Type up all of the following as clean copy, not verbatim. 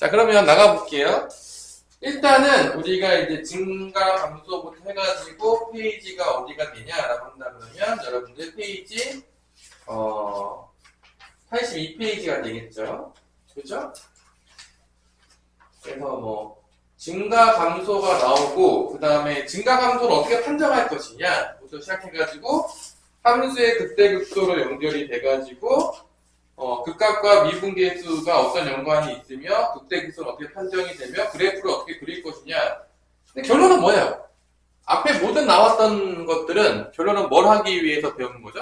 자, 그러면 나가볼게요. 일단은 우리가 이제 증가 감소부터 해가지고 페이지가 어디가 되냐라고 한다 그러면 여러분들 페이지 82페이지가 되겠죠. 그죠? 그래서 뭐 증가 감소가 나오고 그 다음에 증가 감소를 어떻게 판정할 것이냐부터 시작해가지고 함수의 극대극소로 연결이 돼가지고 극각과 미분계수가 어떤 연관이 있으며 극대극소는 어떻게 판정이 되며 그래프를 어떻게 그릴 것이냐. 근데 결론은 뭐예요? 앞에 모든 나왔던 것들은 결론은 뭘 하기 위해서 배우는 거죠?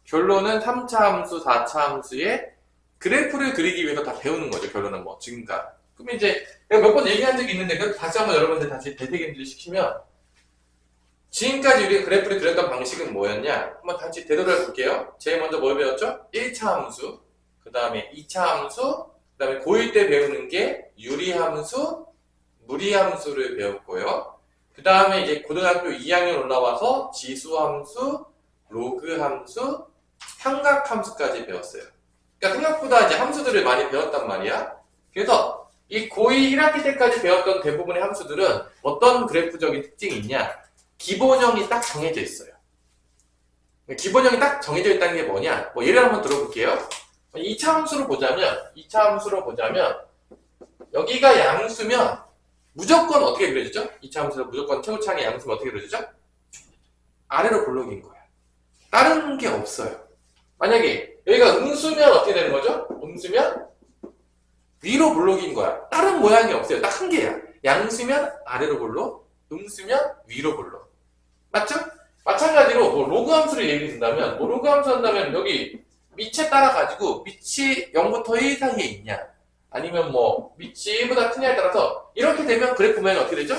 결론은 3차 함수, 4차 함수의 그래프를 그리기 위해서 다 배우는 거죠. 결론은 뭐 증가. 그럼 이제 내가 몇 번 얘기한 적이 있는데 그래도 다시 한번 여러분들 다시 되새김질 시키면 지금까지 우리가 그래프를 그렸던 방식은 뭐였냐? 한번 다시 되돌아 볼게요. 제일 먼저 뭘 배웠죠? 1차 함수, 그 다음에 2차 함수, 그 다음에 고1 때 배우는 게 유리함수, 무리함수를 배웠고요. 그 다음에 이제 고등학교 2학년 올라와서 지수함수, 로그함수, 삼각함수까지 배웠어요. 그러니까 생각보다 이제 함수들을 많이 배웠단 말이야. 그래서 이 고2 1학기 때까지 배웠던 대부분의 함수들은 어떤 그래프적인 특징이 있냐? 기본형이 딱 정해져 있어요. 기본형이 딱 정해져 있다는 게 뭐냐? 뭐 예를 한번 들어볼게요. 2차 함수로 보자면 여기가 양수면 무조건 어떻게 그려지죠? 2차 함수로 무조건 최고차항의 양수면 어떻게 그려지죠? 아래로 볼록인 거야. 다른 게 없어요. 만약에 여기가 음수면 어떻게 되는 거죠? 음수면 위로 볼록인 거야. 다른 모양이 없어요. 딱 한 개야. 양수면 아래로 볼록, 음수면 위로 볼록. 맞죠? 마찬가지로 뭐 로그 함수를 얘기 든다면 뭐 로그 함수 한다면 여기 밑에 따라 가지고 밑이 0부터 1 사이에 있냐 아니면 뭐 밑이 1보다 크냐에 따라서 이렇게 되면 그래프 모양이 어떻게 되죠?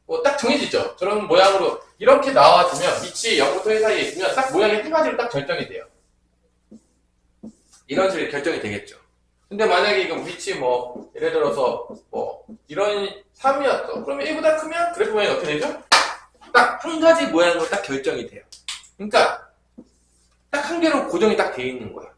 뭐 딱 정해지죠. 저런 모양으로 이렇게 나와주면 밑이 0부터 1 사이에 있으면 딱 모양이 한 가지로 딱 결정이 돼요. 이런 식으로 결정이 되겠죠. 근데 만약에 이거 밑이 뭐 예를 들어서 뭐 이런 3이었어. 그러면 1보다 크면 그래프 모양이 어떻게 되죠? 딱 한 가지 모양으로 딱 결정이 돼요. 그러니까 딱 한 개로 고정이 딱 돼 있는 거야.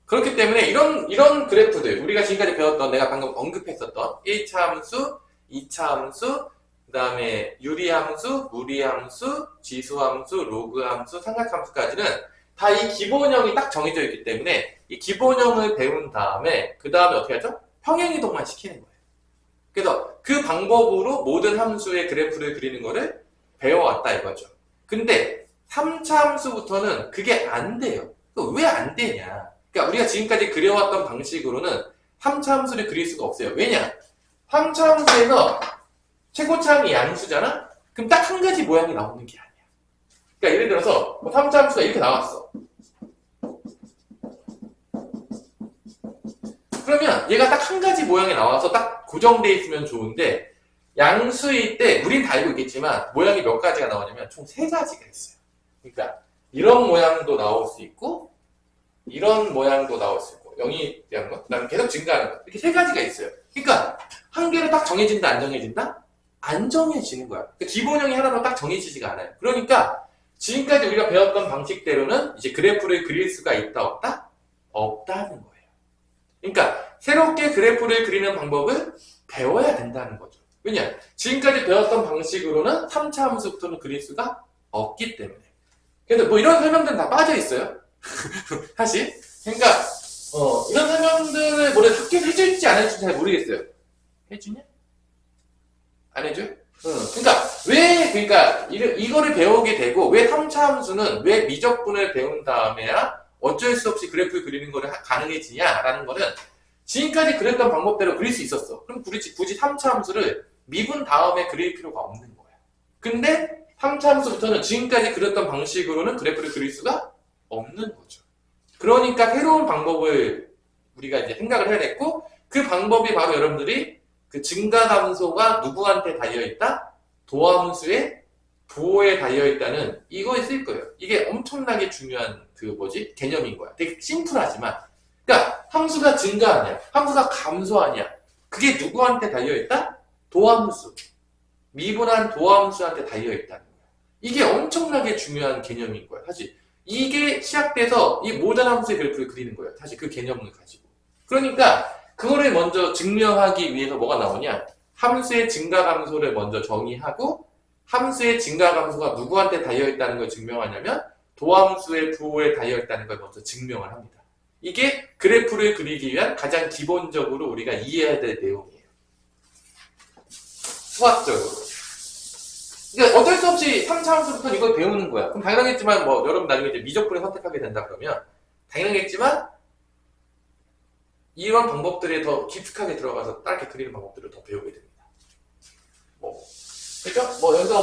그렇기 때문에 이런 그래프들 우리가 지금까지 배웠던 내가 방금 언급했었던 1차 함수, 2차 함수, 그 다음에 유리함수, 무리함수, 지수함수, 로그함수, 삼각함수까지는 다 이 기본형이 딱 정해져 있기 때문에 이 기본형을 배운 다음에 그 다음에 어떻게 하죠? 평행이동만 시키는 거예요. 그래서 그 방법으로 모든 함수의 그래프를 그리는 거를 배워왔다 이거죠. 근데 3차 함수부터는 그게 안 돼요. 왜 안 되냐? 그러니까 우리가 지금까지 그려왔던 방식으로는 3차 함수를 그릴 수가 없어요. 왜냐? 3차 함수에서 최고차항이 양수잖아? 그럼 딱 한 가지 모양이 나오는 게 아니야. 그러니까 예를 들어서 3차 함수가 이렇게 나왔어. 그러면 얘가 딱 한 가지 모양이 나와서 딱 고정되어 있으면 좋은데 양수일 때 우린 다 알고 있겠지만 모양이 몇 가지가 나오냐면 총 3가지가 있어요. 그러니까 이런 모양도 나올 수 있고 이런 모양도 나올 수 있고 0이 되는 거, 그 다음에 계속 증가하는 거 이렇게 3가지가 있어요. 그러니까 한 개로 딱 정해진다 안 정해진다? 안 정해지는 거야. 그러니까 기본형이 하나로 딱 정해지지가 않아요. 그러니까 지금까지 우리가 배웠던 방식대로는 이제 그래프를 그릴 수가 있다 없다? 없다는 거예요. 그러니까 새롭게 그래프를 그리는 방법을 배워야 된다는 거죠. 왜냐? 지금까지 배웠던 방식으로는 3차 함수부터는 그릴 수가 없기 때문에. 근데 뭐 이런 설명들은 다 빠져 있어요. 사실. 그러니까 이런 설명들을 뭐래 학교에서 해줄지 안 해줄지 잘 모르겠어요. 해주냐? 안 해줘요? 그러니까 이거를 배우게 되고 왜 3차 함수는 왜 미적분을 배운 다음에야 어쩔 수 없이 그래프를 그리는 거를 가능해지냐라는 거는 지금까지 그렸던 방법대로 그릴 수 있었어. 그럼 굳이 3차 함수를 미분 다음에 그릴 필요가 없는 거야. 근데 3차 함수부터는 지금까지 그렸던 방식으로는 그래프를 그릴 수가 없는 거죠. 그러니까 새로운 방법을 우리가 이제 생각을 해냈고 그 방법이 바로 여러분들이 그 증가함수가 누구한테 달려있다? 도함수의 부호에 달려있다는 이거에 쓸 거예요. 이게 엄청나게 중요한 개념인 거야. 되게 심플하지만 그러니까 함수가 증가하냐 함수가 감소하냐 그게 누구한테 달려있다? 도함수. 미분한 도함수한테 달려있다는 거야. 이게 엄청나게 중요한 개념인 거야. 사실 이게 시작돼서 이 모든 함수의 그래프를 그리는 거예요. 사실 그 개념을 가지고. 그러니까 그거를 먼저 증명하기 위해서 뭐가 나오냐? 함수의 증가 감소를 먼저 정의하고 함수의 증가 감소가 누구한테 달려있다는 걸 증명하냐면 도함수의 부호에 달려있다는 걸 먼저 증명을 합니다. 이게 그래프를 그리기 위한 가장 기본적으로 우리가 이해해야 될 내용이에요. 수학적으로. 그러니까 어쩔 수 없이 3차 함수부터 이걸 배우는 거야. 그럼 당연하겠지만 뭐 여러분 나중에 이제 미적분을 선택하게 된다 그러면 당연하겠지만 이런 방법들에 더 깊숙하게 들어가서 짧게 그리는 방법들을 더 배우게 됩니다. 그죠? 여기서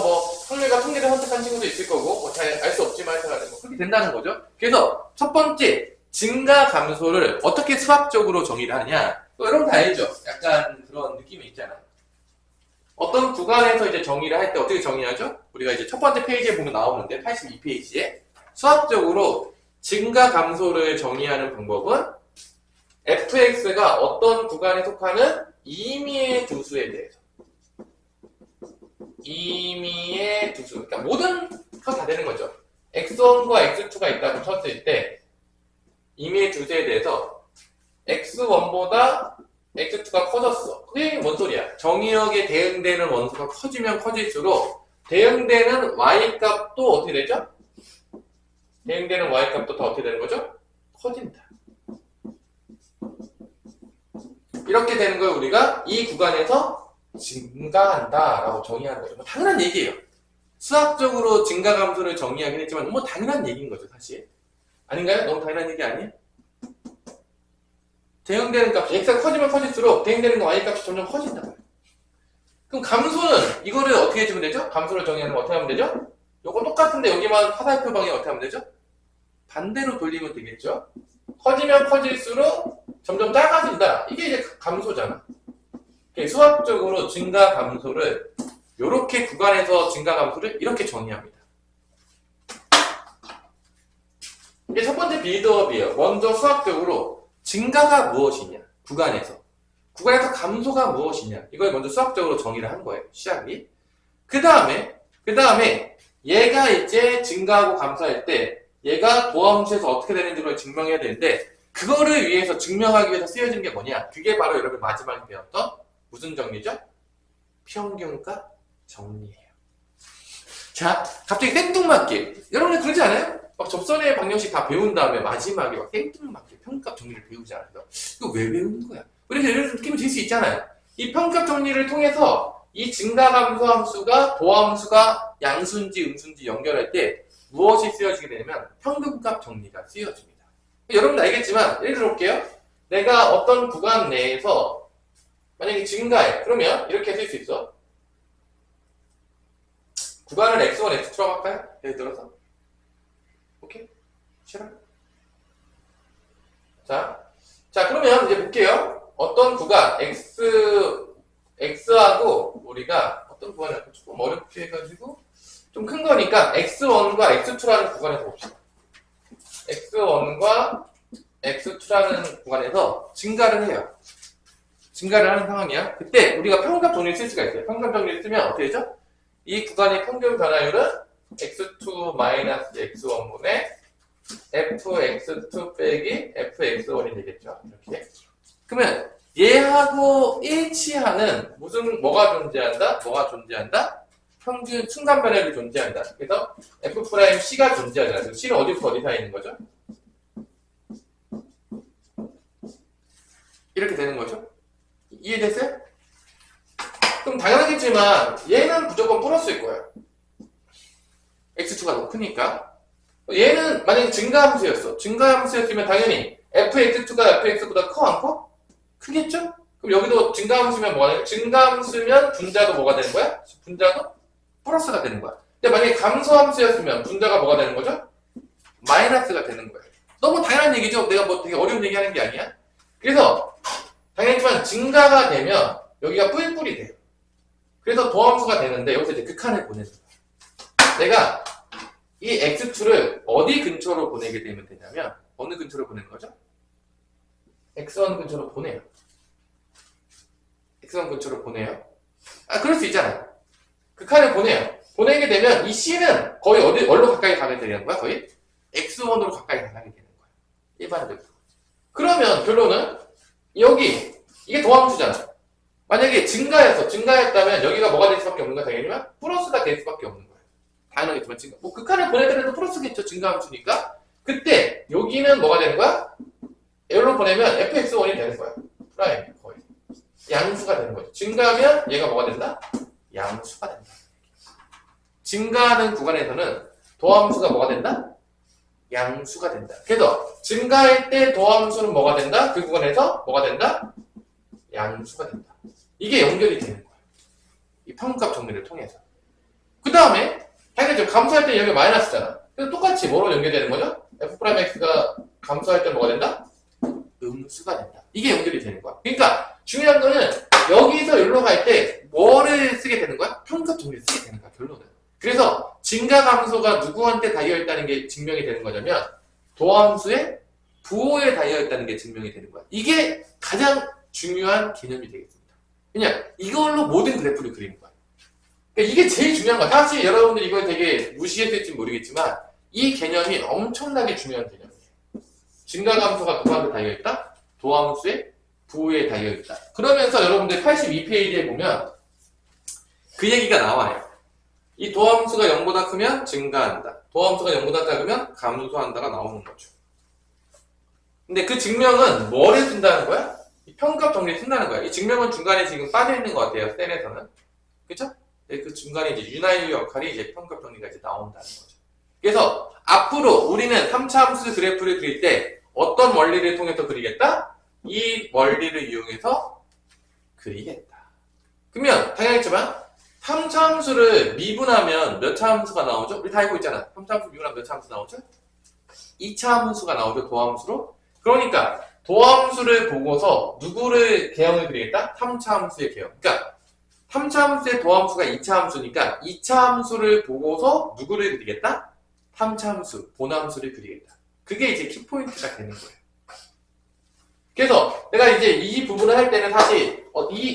확률과 통계를 선택한 친구도 있을 거고, 잘 알 수 없지만 그렇게 된다는 거죠. 그래서 첫 번째, 증가 감소를 어떻게 수학적으로 정의를 하냐? 여러분 다 알죠? 약간 그런 느낌이 있잖아요. 어떤 구간에서 이제 정의를 할 때 어떻게 정의하죠? 우리가 이제 첫 번째 페이지에 보면 나오는데, 82페이지에 수학적으로 증가 감소를 정의하는 방법은 fx가 어떤 구간에 속하는 임의의 두수에 대해서 임의의 두수 그러니까 모든 거 다 되는 거죠. x1과 x2가 있다고 쳤을 때 임의의 두수에 대해서 x1보다 x2가 커졌어. 그게 뭔 소리야? 정의역에 대응되는 원소가 커지면 커질수록 대응되는 y값도 어떻게 되죠? 대응되는 y값도 다 어떻게 되는 거죠? 커진다. 이렇게 되는 걸 우리가 이 구간에서 증가한다라고 정의하는 거죠. 당연한 얘기예요. 수학적으로 증가 감소를 정의하긴 했지만 당연한 얘기인 거죠, 사실. 아닌가요? 너무 당연한 얘기 아니에요? 대응되는 값이 x가 커지면 커질수록 대응되는 y값이 점점 커진다고요. 그럼 감소는 이거를 어떻게 해주면 되죠? 감소를 정의하는 거 어떻게 하면 되죠? 요거 똑같은데 여기만 화살표 방향 어떻게 하면 되죠? 반대로 돌리면 되겠죠? 커지면 커질수록 점점 작아진다. 이게 이제 감소잖아. 수학적으로 증가 감소를 이렇게 구간에서 증가 감소를 이렇게 정의합니다. 이게 첫 번째 빌드업이에요. 먼저 수학적으로 증가가 무엇이냐? 구간에서 감소가 무엇이냐? 이걸 먼저 수학적으로 정의를 한 거예요. 시작이. 그 다음에 얘가 이제 증가하고 감소할 때 얘가 도함수에서 어떻게 되는지를 증명해야 되는데 그거를 위해서 증명하기 위해서 쓰여진 게 뭐냐? 그게 바로 여러분 마지막에 배웠던 무슨 정리죠? 평균값 정리예요. 자, 갑자기 생뚱맞게 여러분들 그러지 않아요? 막 접선의 방정식 다 배운 다음에 마지막에 막 생뚱맞게 평균값 정리를 배우지 않아요. 이거 왜 배우는 거야? 그래서 이런 느낌을 들 수 있잖아요. 이 평균값 정리를 통해서 이 증가 감소 함수가 도함수가 양수인지 음수인지 연결할 때 무엇이 쓰여지게 되냐면 평균값 정리가 쓰여집니다. 여러분도 알겠지만 예를 들어볼게요. 내가 어떤 구간 내에서 만약에 증가해. 그러면 이렇게 쓸 수 있어. 구간을 x1, x2라고 할까요? 예를 들어서. 오케이? 싫어? 자, 그러면 이제 볼게요. 어떤 구간 x하고 우리가 어떤 구간을 조금 어렵게 해가지고 좀 큰 거니까 x1과 x2라는 구간에서 봅시다. x1과 x2라는 구간에서 증가를 해요. 증가를 하는 상황이야. 그때 우리가 평균값 정리를 쓸 수가 있어요. 평균값 정리를 쓰면 어떻게 되죠? 이 구간의 평균 변화율은 x2-x1분의 fx2 빼기 fx1이 되겠죠. 이렇게. 그러면 얘하고 일치하는 뭐가 존재한다? 평균 순간 변화율이 존재한다. 그래서 f'C가 존재하잖아요. 그래서 C는 어디부터 어디 사이에 있는 거죠? 이렇게 되는 거죠. 이해됐어요? 그럼 당연하겠지만 얘는 무조건 플러스일 거예요. x2가 너무 크니까. 얘는 만약에 증가함수였어. 증가함수였으면 당연히 fx2가 fx보다 커 안 커? 크겠죠? 그럼 여기도 증가함수면 뭐가 되냐? 증가함수면 분자도 뭐가 되는 거야? 분자도 플러스가 되는 거야. 근데 만약에 감소함수였으면 분자가 뭐가 되는 거죠? 마이너스가 되는 거예요. 너무 당연한 얘기죠? 내가 되게 어려운 얘기 하는 게 아니야? 그래서 당연히지만 증가가 되면 여기가 뿔뿔이 돼요. 그래서 도함수가 되는데 여기서 이제 극한을 보내는 거야. 내가 이 x2를 어디 근처로 보내게 되면 되냐면 어느 근처로 보내는 거죠? x1 근처로 보내요. x1 근처로 보내요. 그럴 수 있잖아요. 극한을 보내요. 보내게 되면 이 C는 거의 어디로 가까이 가게 되는 거야? 거의 x1으로 가까이 가게 되는 거야. 일반적으로. 그러면 결론은 여기 이게 도함수잖아. 만약에 증가했다면 여기가 뭐가 될 수밖에 없는 거야, 당연히면? 플러스가 될 수밖에 없는 거야. 당연하겠지만, 뭐, 극한을 보내더라도 플러스겠죠, 증가함수니까. 그때, 여기는 뭐가 되는 거야? 여기로 보내면 fx1이 되는 거야. 프라임, 거의. 양수가 되는 거죠. 증가하면 얘가 뭐가 된다? 양수가 된다. 증가하는 구간에서는 도함수가 뭐가 된다? 양수가 된다. 그래서 증가할 때 도함수는 뭐가 된다? 그 구간에서 뭐가 된다? 양수가 된다. 이게 연결이 되는 거야. 이 평균값 정리를 통해서. 그 다음에 당연히 감소할 때 여기 마이너스잖아. 그래서 똑같이 뭐로 연결되는 거죠? f'x가 감소할 때 뭐가 된다? 음수가 된다. 이게 연결이 되는 거야. 그러니까 중요한 거는 여기서 여기로 갈 때 뭐를 쓰게 되는 거야? 평균값 정리를 쓰게 되는 거야, 결론은. 그래서 증가 감소가 누구한테 달려있다는 게 증명이 되는 거냐면 도함수의 부호에 달려있다는 게 증명이 되는 거야. 이게 가장 중요한 개념이 되겠습니다. 그냥 이걸로 모든 그래프를 그리는 거야. 그러니까 이게 제일 중요한 거야. 사실 여러분들 이걸 되게 무시했을지 모르겠지만 이 개념이 엄청나게 중요한 개념이에요. 증가 감소가 누구한테 달려있다? 도함수의 부호에 달려있다. 그러면서 여러분들 82페이지에 보면 그 얘기가 나와요. 이 도함수가 0보다 크면 증가한다. 도함수가 0보다 작으면 감소한다가 나오는 거죠. 근데 그 증명은 뭐를 쓴다는 거야? 이 평균값 정리를 쓴다는 거야. 이 증명은 중간에 지금 빠져있는 것 같아요. 셀에서는. 그쵸? 그 중간에 이제 윤활유 역할이 이제 평균값 정리가 이제 나온다는 거죠. 그래서 앞으로 우리는 3차 함수 그래프를 그릴 때 어떤 원리를 통해서 그리겠다? 이 원리를 이용해서 그리겠다. 그러면 당연했지만 3차 함수를 미분하면 몇 차 함수가 나오죠? 우리 다 알고 있잖아. 3차 함수 미분하면 몇 차 함수 나오죠? 2차 함수가 나오죠, 도함수로. 그러니까 도함수를 보고서 누구를 개형을 그리겠다? 3차 함수의 개형. 그러니까 3차 함수의 도함수가 2차 함수니까 2차 함수를 보고서 누구를 그리겠다? 3차 함수, 본함수를 그리겠다. 그게 이제 키포인트가 되는 거예요. 그래서 내가 이제 이 부분을 할 때는 사실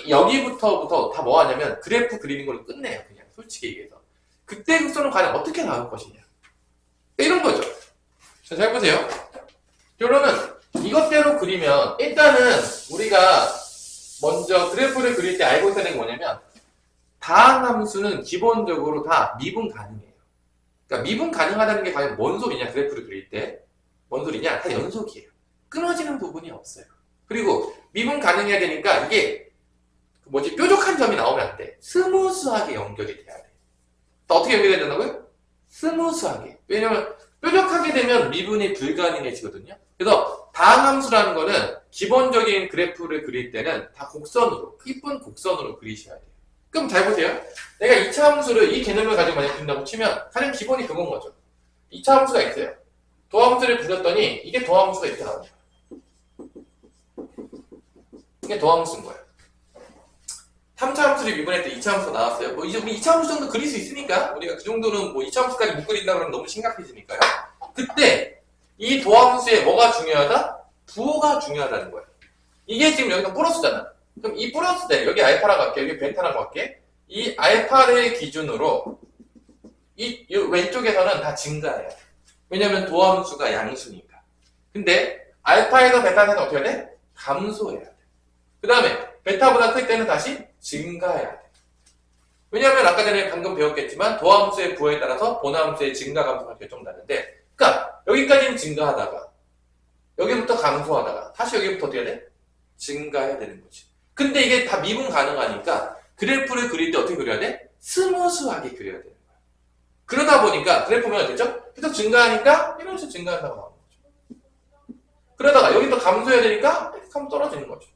여기부터 다 뭐 하냐면 그래프 그리는 걸로 끝내요. 그냥 솔직히 얘기해서. 그때 극소는 과연 어떻게 나올 것이냐. 이런 거죠. 자, 잘 보세요. 결론은 이것대로 그리면 일단은 우리가 먼저 그래프를 그릴 때 알고 있어야 되는 게 뭐냐면 다항함수는 기본적으로 다 미분 가능해요. 그러니까 미분 가능하다는 게 과연 뭔 소리냐, 그래프를 그릴 때. 뭔 소리냐? 다 연속이에요. 끊어지는 부분이 없어요. 그리고 미분 가능해야 되니까 이게 뾰족한 점이 나오면 안 돼. 스무스하게 연결이 돼야 돼. 어떻게 연결이 된다고요? 스무스하게. 왜냐면 뾰족하게 되면 미분이 불가능해지거든요. 그래서 다항함수라는 거는 기본적인 그래프를 그릴 때는 다 곡선으로, 이쁜 곡선으로 그리셔야 돼요. 그럼 잘 보세요. 내가 2차 함수를 이 개념을 가지고 만약 그린다고 치면 가장 기본이 그건 거죠. 2차 함수가 있어요. 도함수를 부렸더니 이게 도함수가 이렇게 나오는 거예요. 이게 도함수인 거예요. 3차 함수를 미분할 때 2차 함수가 나왔어요. 뭐 이제 우리 2차 함수 정도 그릴 수 있으니까 우리가 그 정도는 뭐 2차 함수까지 못 그린다 그러면 너무 심각해지니까요. 그때 이 도함수에 뭐가 중요하다? 부호가 중요하다는 거예요. 이게 지금 여기가 플러스잖아. 그럼 이 플러스 대 여기 알파라고 할게, 여기 벤타라고 할게. 이 알파를 기준으로 이 왼쪽에서는 다 증가해야 돼. 왜냐면 도함수가 양수니까. 근데 알파에서 베타에서는 어떻게 해야 돼? 감소해야 돼. 그 다음에 베타보다 클 때는 다시 증가해야 돼. 왜냐면 아까 전에 방금 배웠겠지만 도함수의 부호에 따라서 본함수의 증가 감소가 결정나는데, 그러니까 여기까지는 증가하다가 여기부터 감소하다가 다시 여기부터 어떻게 해야 돼? 증가해야 되는 거지. 근데 이게 다 미분 가능하니까 그래프를 그릴 때 어떻게 그려야 돼? 스무스하게 그려야 되는 거야. 그러다 보니까 그래프 보면 되죠? 계속 증가하니까 이런 식으로 증가한다고 나오는 거죠. 그러다가 여기 또 감소해야 되니까 이렇게 하면 떨어지는 거죠.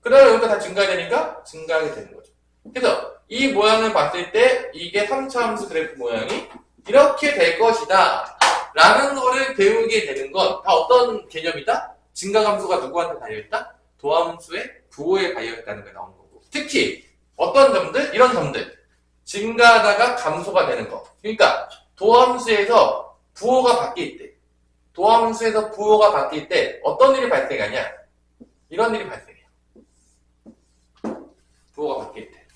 그러다가 여기가 다 증가해야 되니까 증가하게 되는 거죠. 그래서 이 모양을 봤을 때 이게 3차 함수 그래프 모양이 이렇게 될 것이다 라는 거를 배우게 되는 건 다 어떤 개념이다? 증가 감소가 누구한테 달려있다? 도함수의 부호에 달려있다는 게 나오는 거고, 특히 어떤 점들? 이런 점들. 증가하다가 감소가 되는 거. 그러니까 도함수에서 부호가 바뀔 때, 도함수에서 부호가 바뀔 때 어떤 일이 발생하냐? 이런 일이 발생해요. 부호가 바뀔 때.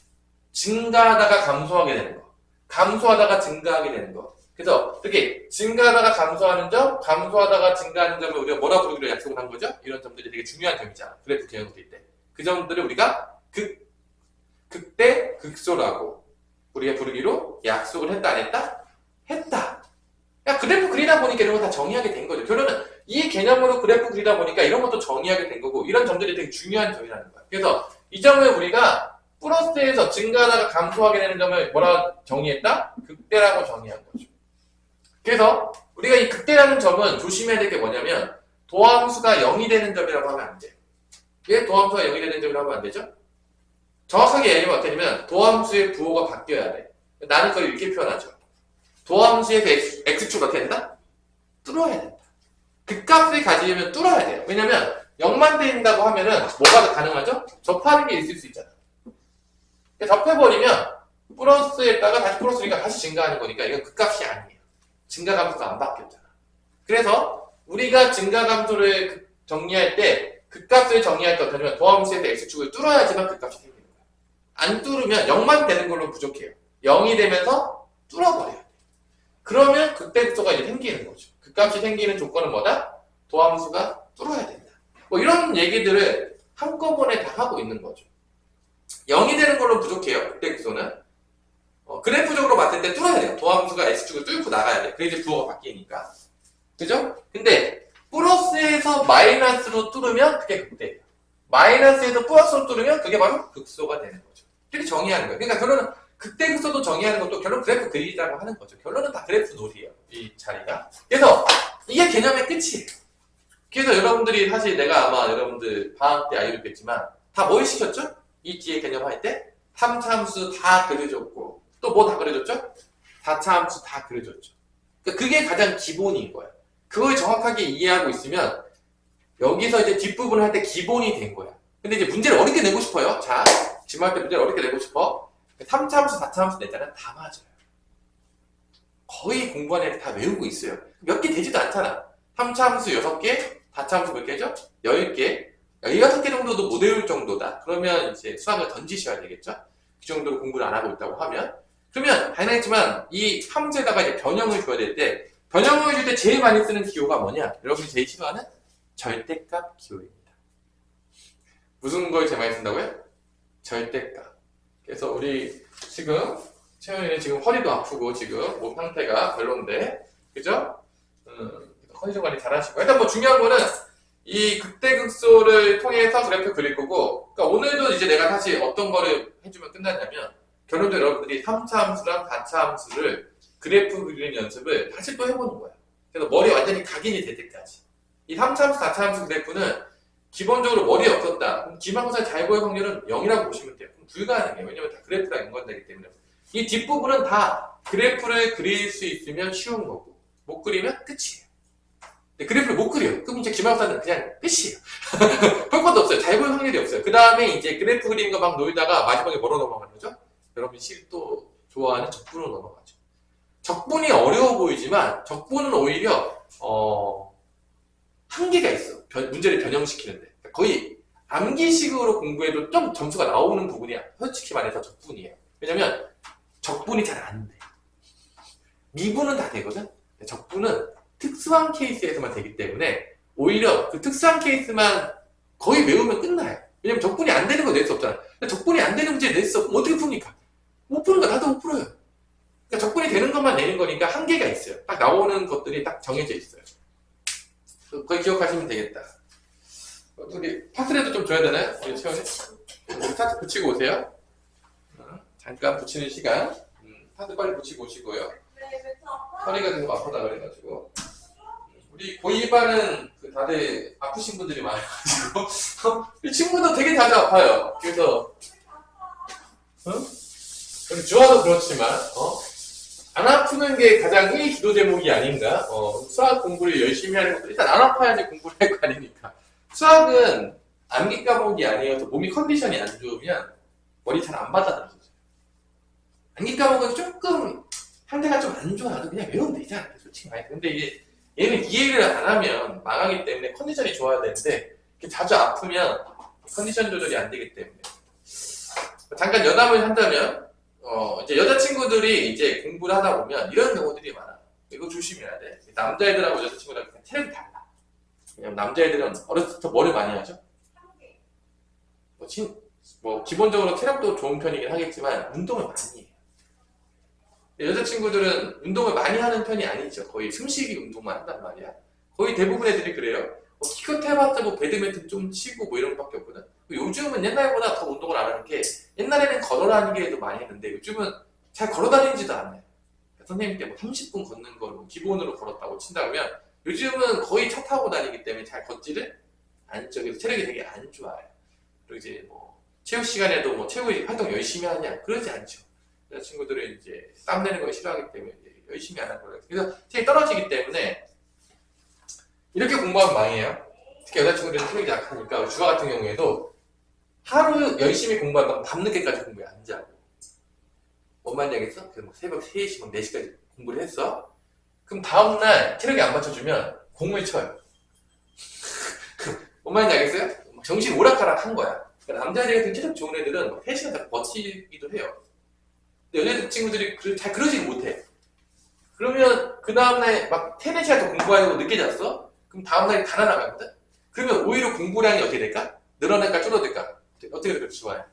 증가하다가 감소하게 되는 거. 감소하다가 증가하게 되는 거. 그래서 이렇게 증가하다가 감소하는 점, 감소하다가 증가하는 점을 우리가 뭐라 부르기로 약속을 한 거죠? 이런 점들이 되게 중요한 점이잖아. 그래프 개념 그릴 때. 그 점들을 우리가 극대 극소라고 우리가 부르기로 약속을 했다 안 했다? 했다. 야, 그래프 그리다 보니까 이런 거 다 정의하게 된 거죠. 결론은 이 개념으로 그래프 그리다 보니까 이런 것도 정의하게 된 거고 이런 점들이 되게 중요한 점이라는 거야. 그래서 이 점을 우리가 플러스에서 증가하다가 감소하게 되는 점을 뭐라 정의했다? 극대라고 정의한 거죠. 그래서 우리가 이 극대라는 점은 조심해야 될 게 뭐냐면 도함수가 0이 되는 점이라고 하면 안 돼요. 왜 도함수가 0이 되는 점이라고 하면 안 되죠? 정확하게 얘기하면 어떻게 되냐면 도함수의 부호가 바뀌어야 돼. 나는 그걸 이렇게 표현하죠. 도함수에서 x축을 어떻게 된다? 뚫어야 된다. 극값을 가지려면 뚫어야 돼요. 왜냐면 0만 된다고 하면은 뭐가 가능하죠? 접하는 게 있을 수 있잖아. 접해버리면 플러스에다가 다시 플러스니까 다시 증가하는 거니까 이건 극값이 아니에요. 증가감소가 안 바뀌었잖아. 그래서 우리가 증가감소를 정리할 때 극값을 정리할 때 어떠냐면 도함수에서 x축을 뚫어야지만 극값이 생기는 거예요. 안 뚫으면 0만 되는 걸로 부족해요. 0이 되면서 뚫어버려야 돼. 그러면 극대극소가 이제 생기는 거죠. 극값이 생기는 조건은 뭐다? 도함수가 뚫어야 된다. 뭐 이런 얘기들을 한꺼번에 다 하고 있는 거죠. 0이 되는 걸로 부족해요. 극대극소는. 그래프적으로 봤을 때 뚫어야 돼요. 도함수가 x축을 뚫고 나가야 돼. 그래 이제 부호가 바뀌니까. 그죠? 근데 플러스에서 마이너스로 뚫으면 그게 극대예요. 마이너스에서 플러스로 뚫으면 그게 바로 극소가 되는 거죠. 이렇게 정의하는 거예요. 그러니까 결론은 극대극소도 정의하는 것도 결론 그래프 그리자고 하는 거죠. 결론은 다 그래프 놀이에요. 이 자리가. 그래서 이게 개념의 끝이에요. 그래서 여러분들이 사실 내가 아마 여러분들 방학 때 알려줬겠지만 다 뭘 시켰죠? 이 뒤에 개념 할 때 3차 함수 다 그려줬고 또 뭐 다 그려줬죠? 4차 함수 다 그려줬죠. 그러니까 그게 가장 기본인 거예요. 그걸 정확하게 이해하고 있으면 여기서 이제 뒷부분을 할 때 기본이 된 거야. 근데 이제 문제를 어렵게 내고 싶어요. 자, 지금 할 때 문제를 어렵게 내고 싶어. 3차 함수, 4차 함수 냈잖아. 다 맞아요. 거의 공부한 애들 다 외우고 있어요. 몇 개 되지도 않잖아. 3차 함수 6개, 4차 함수 몇 개죠? 10개. 16개 정도도 못 외울 정도다. 그러면 이제 수학을 던지셔야 되겠죠? 그 정도로 공부를 안 하고 있다고 하면. 그러면 당연하지만 이 함수에다가 이제 변형을 줘야 될 때, 변형을 줄 때 제일 많이 쓰는 기호가 뭐냐? 여러분이 제일 싫어하는 절대값 기호입니다. 무슨 걸 제일 많이 쓴다고요? 절대값. 그래서 우리 지금 채연이는 지금 허리도 아프고 지금 몸 상태가 별론데, 그죠? 컨디션 관리 잘 하시고. 일단 뭐 중요한 거는 이 극대극소를 통해서 그래프 그릴 거고, 그러니까 오늘도 이제 내가 사실 어떤 거를 해주면 끝나냐면, 결론적으로 여러분들이 3차 함수랑 4차 함수를 그래프 그리는 연습을 다시 또 해보는 거야. 그래서 머리 완전히 각인이 될 때까지. 이 3차 함수, 4차 함수 그래프는 기본적으로 머리에 없었다. 그럼 기말고사 잘 보일 확률은 0이라고 보시면 돼요. 그럼 불가능해요. 왜냐면 다 그래프랑 연관되기 때문에. 이 뒷부분은 다 그래프를 그릴 수 있으면 쉬운 거고, 못 그리면 끝이에요. 근데 그래프를 못 그려요. 그럼 이제 기말고사는 그냥 끝이에요. 볼 것도 없어요. 잘 보일 확률이 없어요. 그 다음에 이제 그래프 그리는 거 막 놀다가 마지막에 뭐로 넘어가는 거죠? 여러분이 또 좋아하는 적분으로 넘어가죠. 적분이 어려워 보이지만 적분은 오히려 한계가 있어. 문제를 변형시키는데. 그러니까 거의 암기식으로 공부해도 좀 점수가 나오는 부분이 솔직히 말해서 적분이에요. 왜냐면 적분이 잘 안 돼. 미분은 다 되거든? 적분은 특수한 케이스에서만 되기 때문에 오히려 그 특수한 케이스만 거의 외우면 끝나요. 왜냐면 적분이 안 되는 거 낼 수 없잖아. 적분이 안 되는 문제를 낼 수 없으면 어떻게 풉니까? 못 푸는 거 나도 못 풀어요. 그러니까 적분이 되는 것만 내는 거니까 한계가 있어요. 딱 나오는 것들이 딱 정해져 있어요. 그걸 기억하시면 되겠다. 우리 파트라도 좀 줘야 되나요? 우리 채원이? 우리 파트 붙이고 오세요. 잠깐 붙이는 시간. 파트 빨리 붙이고 오시고요. 허리가 계속 아프다 그래가지고. 우리 고2반은 다들 아프신 분들이 많아가지고. 이 친구도 되게 자주 아파요. 그래서, 주아도 그렇지만, 안 아프는 게 가장 1 기도 제목이 아닌가? 수학 공부를 열심히 하는 것도 일단 안 아파야지 공부를 할 거 아니니까. 수학은 암기 과목이 아니어서 몸이 컨디션이 안 좋으면 머리 잘 안 받아들여져요. 암기 과목은 조금 상태가 좀 안 좋아도 그냥 외우면 되잖아요. 솔직히 말해. 근데 이게 얘는 이해를 안 하면 망하기 때문에 컨디션이 좋아야 되는데 자주 아프면 컨디션 조절이 안 되기 때문에. 잠깐 여담을 한다면 이제 여자친구들이 이제 공부를 하다 보면 이런 경우들이 많아. 이거 조심해야 돼. 남자애들하고 여자친구랑 체력이 달라. 왜냐면 남자애들은 어렸을 때부터 뭐를 많이 하죠? 기본적으로 체력도 좋은 편이긴 하겠지만 운동을 많이 해요. 여자친구들은 운동을 많이 하는 편이 아니죠. 거의 숨쉬기 운동만 한단 말이야. 거의 대부분 애들이 그래요. 키껏 해봤자 배드민턴 좀 치고 이런 것밖에 없거든. 요즘은 옛날보다 더 운동을 안 하는 게, 옛날에는 걸어다니기에도 많이 했는데 요즘은 잘 걸어다니지도 않아요. 선생님 때 30분 걷는 걸 기본으로 걸었다고 친다면 요즘은 거의 차 타고 다니기 때문에 잘 걷지를 않죠. 그래서 체력이 되게 안 좋아요. 그리고 이제 체육 시간에도 체육 활동 열심히 하냐? 그러지 않죠. 여자친구들은 이제 땀 내는 걸 싫어하기 때문에 열심히 안 하는 거예요. 그래서 체력이 떨어지기 때문에 이렇게 공부하면 망해요. 특히 여자친구들은 체력이 약하니까 주아 같은 경우에도 하루 열심히 공부한다고 밤늦게까지 공부에 안 자고, 뭔 말인지 알겠어? 그래서 새벽 3시, 4시까지 공부를 했어? 그럼 다음날 체력이 안 받쳐주면 공을 쳐요. 뭔 말인지 알겠어요? 정신 오락가락 한 거야. 그러니까 남자애들 같은 체력 좋은 애들은 3시간 버티기도 해요. 근데 여자 친구들이 잘 그러지 못해. 그러면 그 다음날 3, 4시간 더 공부하려고 늦게 잤어? 그럼 다음날이 다 날아가거든? 그러면 오히려 공부량이 어떻게 될까? 늘어날까 줄어들까? 어떻게 될까? 좋아요.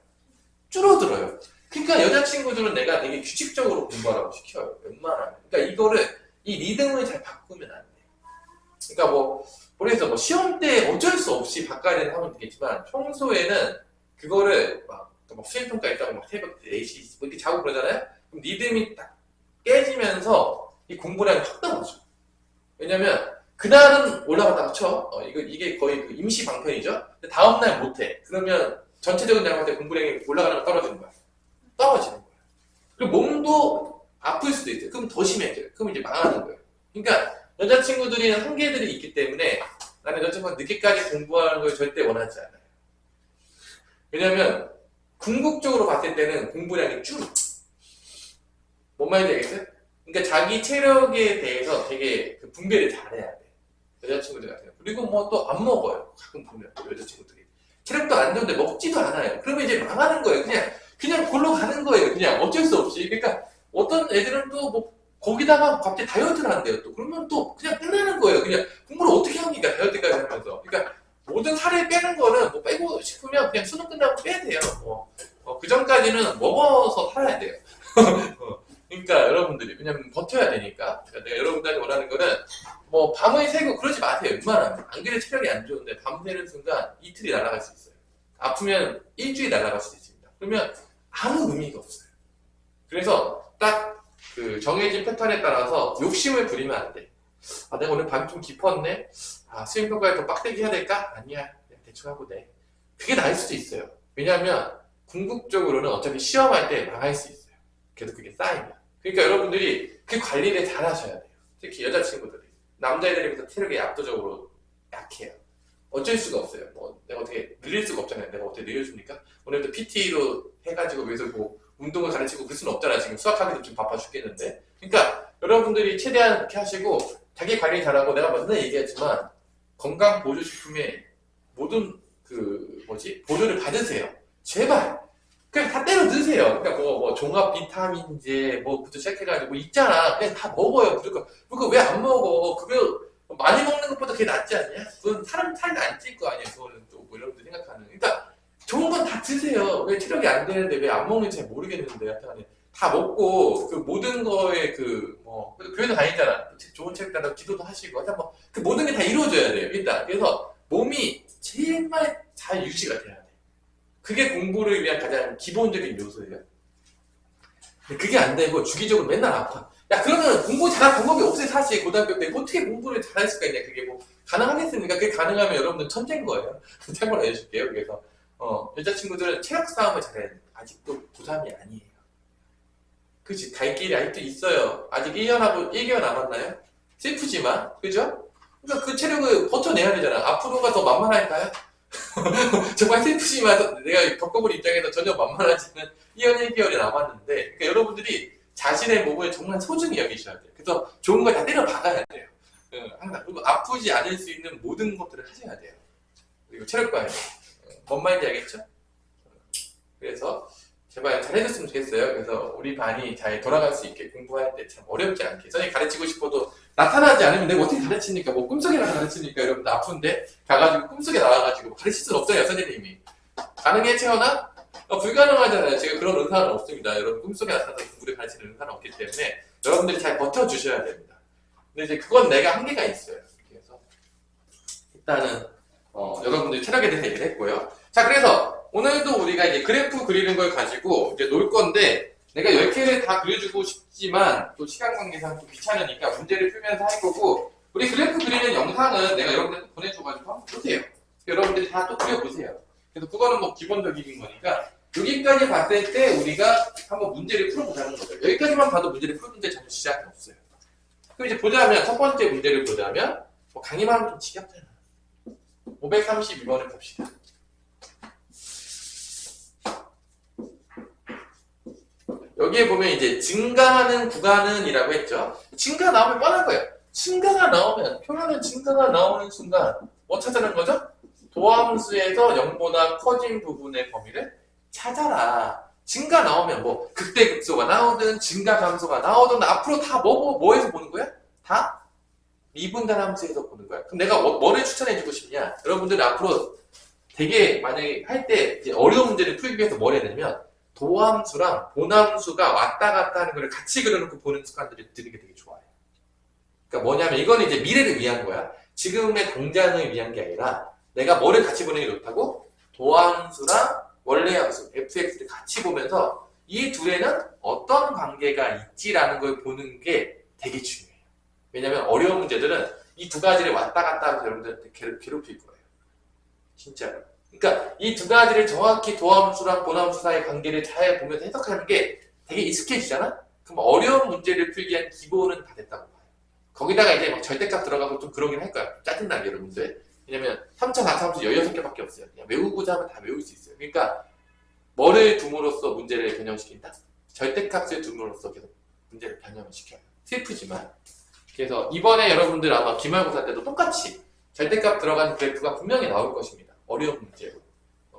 줄어들어요. 그러니까 여자친구들은 내가 되게 규칙적으로 공부하라고 시켜요. 웬만하면. 그러니까 이 리듬을 잘 바꾸면 안 돼. 그러니까 모르겠어. 시험 때 어쩔 수 없이 바꿔야 되는 하면 되겠지만, 평소에는 그거를 수행평가 있다고 새벽 4시 이렇게 자고 그러잖아요? 그럼 리듬이 딱 깨지면서 이 공부량이 확 떨어져. 왜냐면, 그날은 올라갔다가 쳐. 이게 거의 그 임시 방편이죠? 근데 다음날 못해. 그러면 전체적인 내가 볼때 공부량이 올라가는 거 떨어지는 거야. 떨어지는 거야. 그리고 몸도 아플 수도 있어요. 그럼 더 심해져요. 그럼 이제 망하는 거예요. 그러니까 여자친구들이는 한계들이 있기 때문에 나는 여자친구가 늦게까지 공부하는 걸 절대 원하지 않아요. 왜냐면 궁극적으로 봤을 때는 공부량이 줄어. 뭔 말인지 알겠어요? 그러니까 자기 체력에 대해서 되게 분배를 잘해야 돼. 여자친구들 같은 경우. 그리고 또 안 먹어요. 가끔 보면 여자친구들이 체력도 안 좋은데 먹지도 않아요. 그러면 이제 망하는 거예요. 그냥 골로 가는 거예요. 그냥 어쩔 수 없이. 그러니까 어떤 애들은 또 거기다가 갑자기 다이어트를 한대요. 또 그러면 또 그냥 끝나는 거예요. 그냥 공부를 어떻게 합니까? 다이어트까지 하면서. 그러니까 모든 살을 빼는 거는 빼고 싶으면 그냥 수능 끝나고 빼야 돼요. 그 전까지는 먹어서 살아야 돼요. 그러니까 여러분들이 왜냐면 버텨야 되니까. 그러니까 내가 여러분들한테 원하는 거는 밤을 새고 그러지 마세요. 웬만하면. 안 그래도 체력이 안 좋은데 밤 새는 순간 이틀이 날아갈 수 있어요. 아프면 일주일이 날아갈 수도 있습니다. 그러면 아무 의미가 없어요. 그래서 딱 그 정해진 패턴에 따라서 욕심을 부리면 안 돼. 내가 오늘 밤이 좀 깊었네? 수행평가에 더 빡세게 해야 될까? 아니야. 그냥 대충 하고 돼. 그게 나을 수도 있어요. 왜냐하면 궁극적으로는 어차피 시험할 때 망할 수 있어요. 계속 그게 쌓이면. 그러니까 여러분들이 그 관리를 잘 하셔야 돼요. 특히 여자친구들이. 남자애들에 비해서 체력이 압도적으로 약해요. 어쩔 수가 없어요. 내가 어떻게 늘릴 수가 없잖아요. 내가 어떻게 늘려줍니까? 오늘도 PT로 해가지고 위해서 운동을 가르치고 그럴 수는 없잖아요. 지금 수학하기도 좀 바빠 죽겠는데. 그러니까 여러분들이 최대한 그렇게 하시고 자기 관리 잘하고, 내가 맨날 얘기했지만 건강보조식품에 모든 보조를 받으세요. 제발. 그냥 다 때려 넣으세요. 그러니까 종합 비타민제 부터 시작해가지고 있잖아. 그냥 다 먹어요. 무조건. 그거 왜 안 먹어? 그거 많이 먹는 것보다 그게 낫지 않냐? 그건 사람 살도 안 찔 거 아니에요. 그거는 또 여러분들 생각하는. 그러니까 좋은 건 다 드세요. 왜 체력이 안 되는데 왜 안 먹는지 잘 모르겠는데, 하여튼 다 먹고 그 모든 거에 교회도 다니잖아. 좋은 체력 따라 기도도 하시고, 하여튼 그 모든 게 다 이루어져야 돼요. 일단. 그래서 몸이 제발 잘 유지가 돼야 돼. 그게 공부를 위한 가장 기본적인 요소예요. 그게 안 되고 주기적으로 맨날 아파. 그러면 공부 잘할 방법이 없어요. 사실 고등학교 때 어떻게 공부를 잘할 수가 있냐. 그게 가능하겠습니까? 그게 가능하면 여러분들 천재인 거예요. 참고로 해줄게요. 그래서 여자친구들은 체력 싸움을 잘해야 돼요. 아직도 고3이 아니에요. 그치? 갈 길이 아직도 있어요. 아직 1개월 남았나요? 슬프지만, 그죠? 그러니까 그 체력을 버텨내야 되잖아. 앞으로가 더 만만할까요? 정말 슬프지만 내가 겪어볼 입장에서 전혀 만만하지는 2년 1개월이 남았는데, 그러니까 여러분들이 자신의 몸을 정말 소중히 여기셔야 돼요. 그래서 좋은 걸 다 때려 박아야 돼요. 그리고 아프지 않을 수 있는 모든 것들을 하셔야 돼요. 그리고 체력 관리. 뭔 말인지 알겠죠? 그래서 제발 잘 해줬으면 좋겠어요. 그래서 우리 반이 잘 돌아갈 수 있게 공부할 때 참 어렵지 않게. 선생님이 가르치고 싶어도 나타나지 않으면 내가 어떻게 가르치니까, 뭐 꿈속에나 가르치니까 여러분 아픈데 가가지고 꿈속에 나와가지고 가르칠 수는 없어요, 선생님이. 가능해, 채원아? 불가능하잖아요. 제가 그런 은사는 없습니다. 여러분 꿈속에 나타나서 공부를 가르치는 은사는 없기 때문에 여러분들이 잘 버텨주셔야 됩니다. 근데 이제 그건 내가 한계가 있어요. 그래서 일단은 여러분들이 체력에 대해서 얘기를 했고요. 자, 그래서 오늘도 우리가 이제 그래프 그리는 걸 가지고 이제 놀 건데, 내가 10개를 다 그려주고 싶지만 또 시간 관계상 좀 귀찮으니까 문제를 풀면서 할 거고, 우리 그래프 그리는 영상은 내가 여러분들한테 보내줘가지고 한번 보세요. 여러분들이 다 또 그려보세요. 그래서 그거는 뭐 기본적인 거니까 여기까지 봤을 때 우리가 한번 문제를 풀어보자는 거죠. 여기까지만 봐도 문제를 푸는데 전혀 시작이 없어요. 그럼 이제 보자면, 첫 번째 문제를 보자면, 뭐 강의만 하면 좀 지겹잖아. 532번을 봅시다. 여기에 보면 이제 증가하는 구간은 이라고 했죠. 증가 나오면 뻔한 거예요. 증가가 나오면, 표현은 증가가 나오는 순간 뭐 찾아낸 거죠? 도함수에서 0보다 커진 부분의 범위를 찾아라. 증가 나오면 뭐 극대극소가 나오든 증가 감소가 나오든 앞으로 다 뭐에서 보는 거야? 다 미분단 함수에서 보는 거야. 그럼 내가 뭐를 추천해주고 싶냐? 여러분들 앞으로 되게 만약에 할 때 어려운 문제를 풀기 위해서 뭘 해야 되냐면, 도함수랑 본함수가 왔다 갔다 하는 걸 같이 그려놓고 보는 습관들을 들이는 게 되게 좋아요. 그러니까 뭐냐면 이거는 이제 미래를 위한 거야. 지금의 당장을 위한 게 아니라 내가 뭐를 같이 보는 게 좋다고? 도함수랑 원래 함수 fx를 같이 보면서 이 둘에는 어떤 관계가 있지라는 걸 보는 게 되게 중요해요. 왜냐면 어려운 문제들은 이 두 가지를 왔다 갔다 하면서 여러분들한테 괴롭힐 거예요. 진짜로. 그러니까 이 두 가지를 정확히 도함수랑 본함수 사이의 관계를 잘 보면서 해석하는 게 되게 익숙해지잖아? 그럼 어려운 문제를 풀기 위한 기본은 다 됐다고 봐요. 거기다가 이제 막 절대값 들어가고 좀 그러긴 할 거야. 짜증나게 여러분들. 왜냐면 3차, 4차 함수 16개밖에 없어요. 그냥 외우고자 하면 다 외울 수 있어요. 그러니까 뭐를 둠으로써 문제를 변형시킨다? 절대값을 둠으로써 계속 문제를 변형을 시켜요. 슬프지만. 그래서 이번에 여러분들 아마 기말고사 때도 똑같이 절대값 들어가는 그래프가 분명히 나올 것입니다. 어려운 문제로.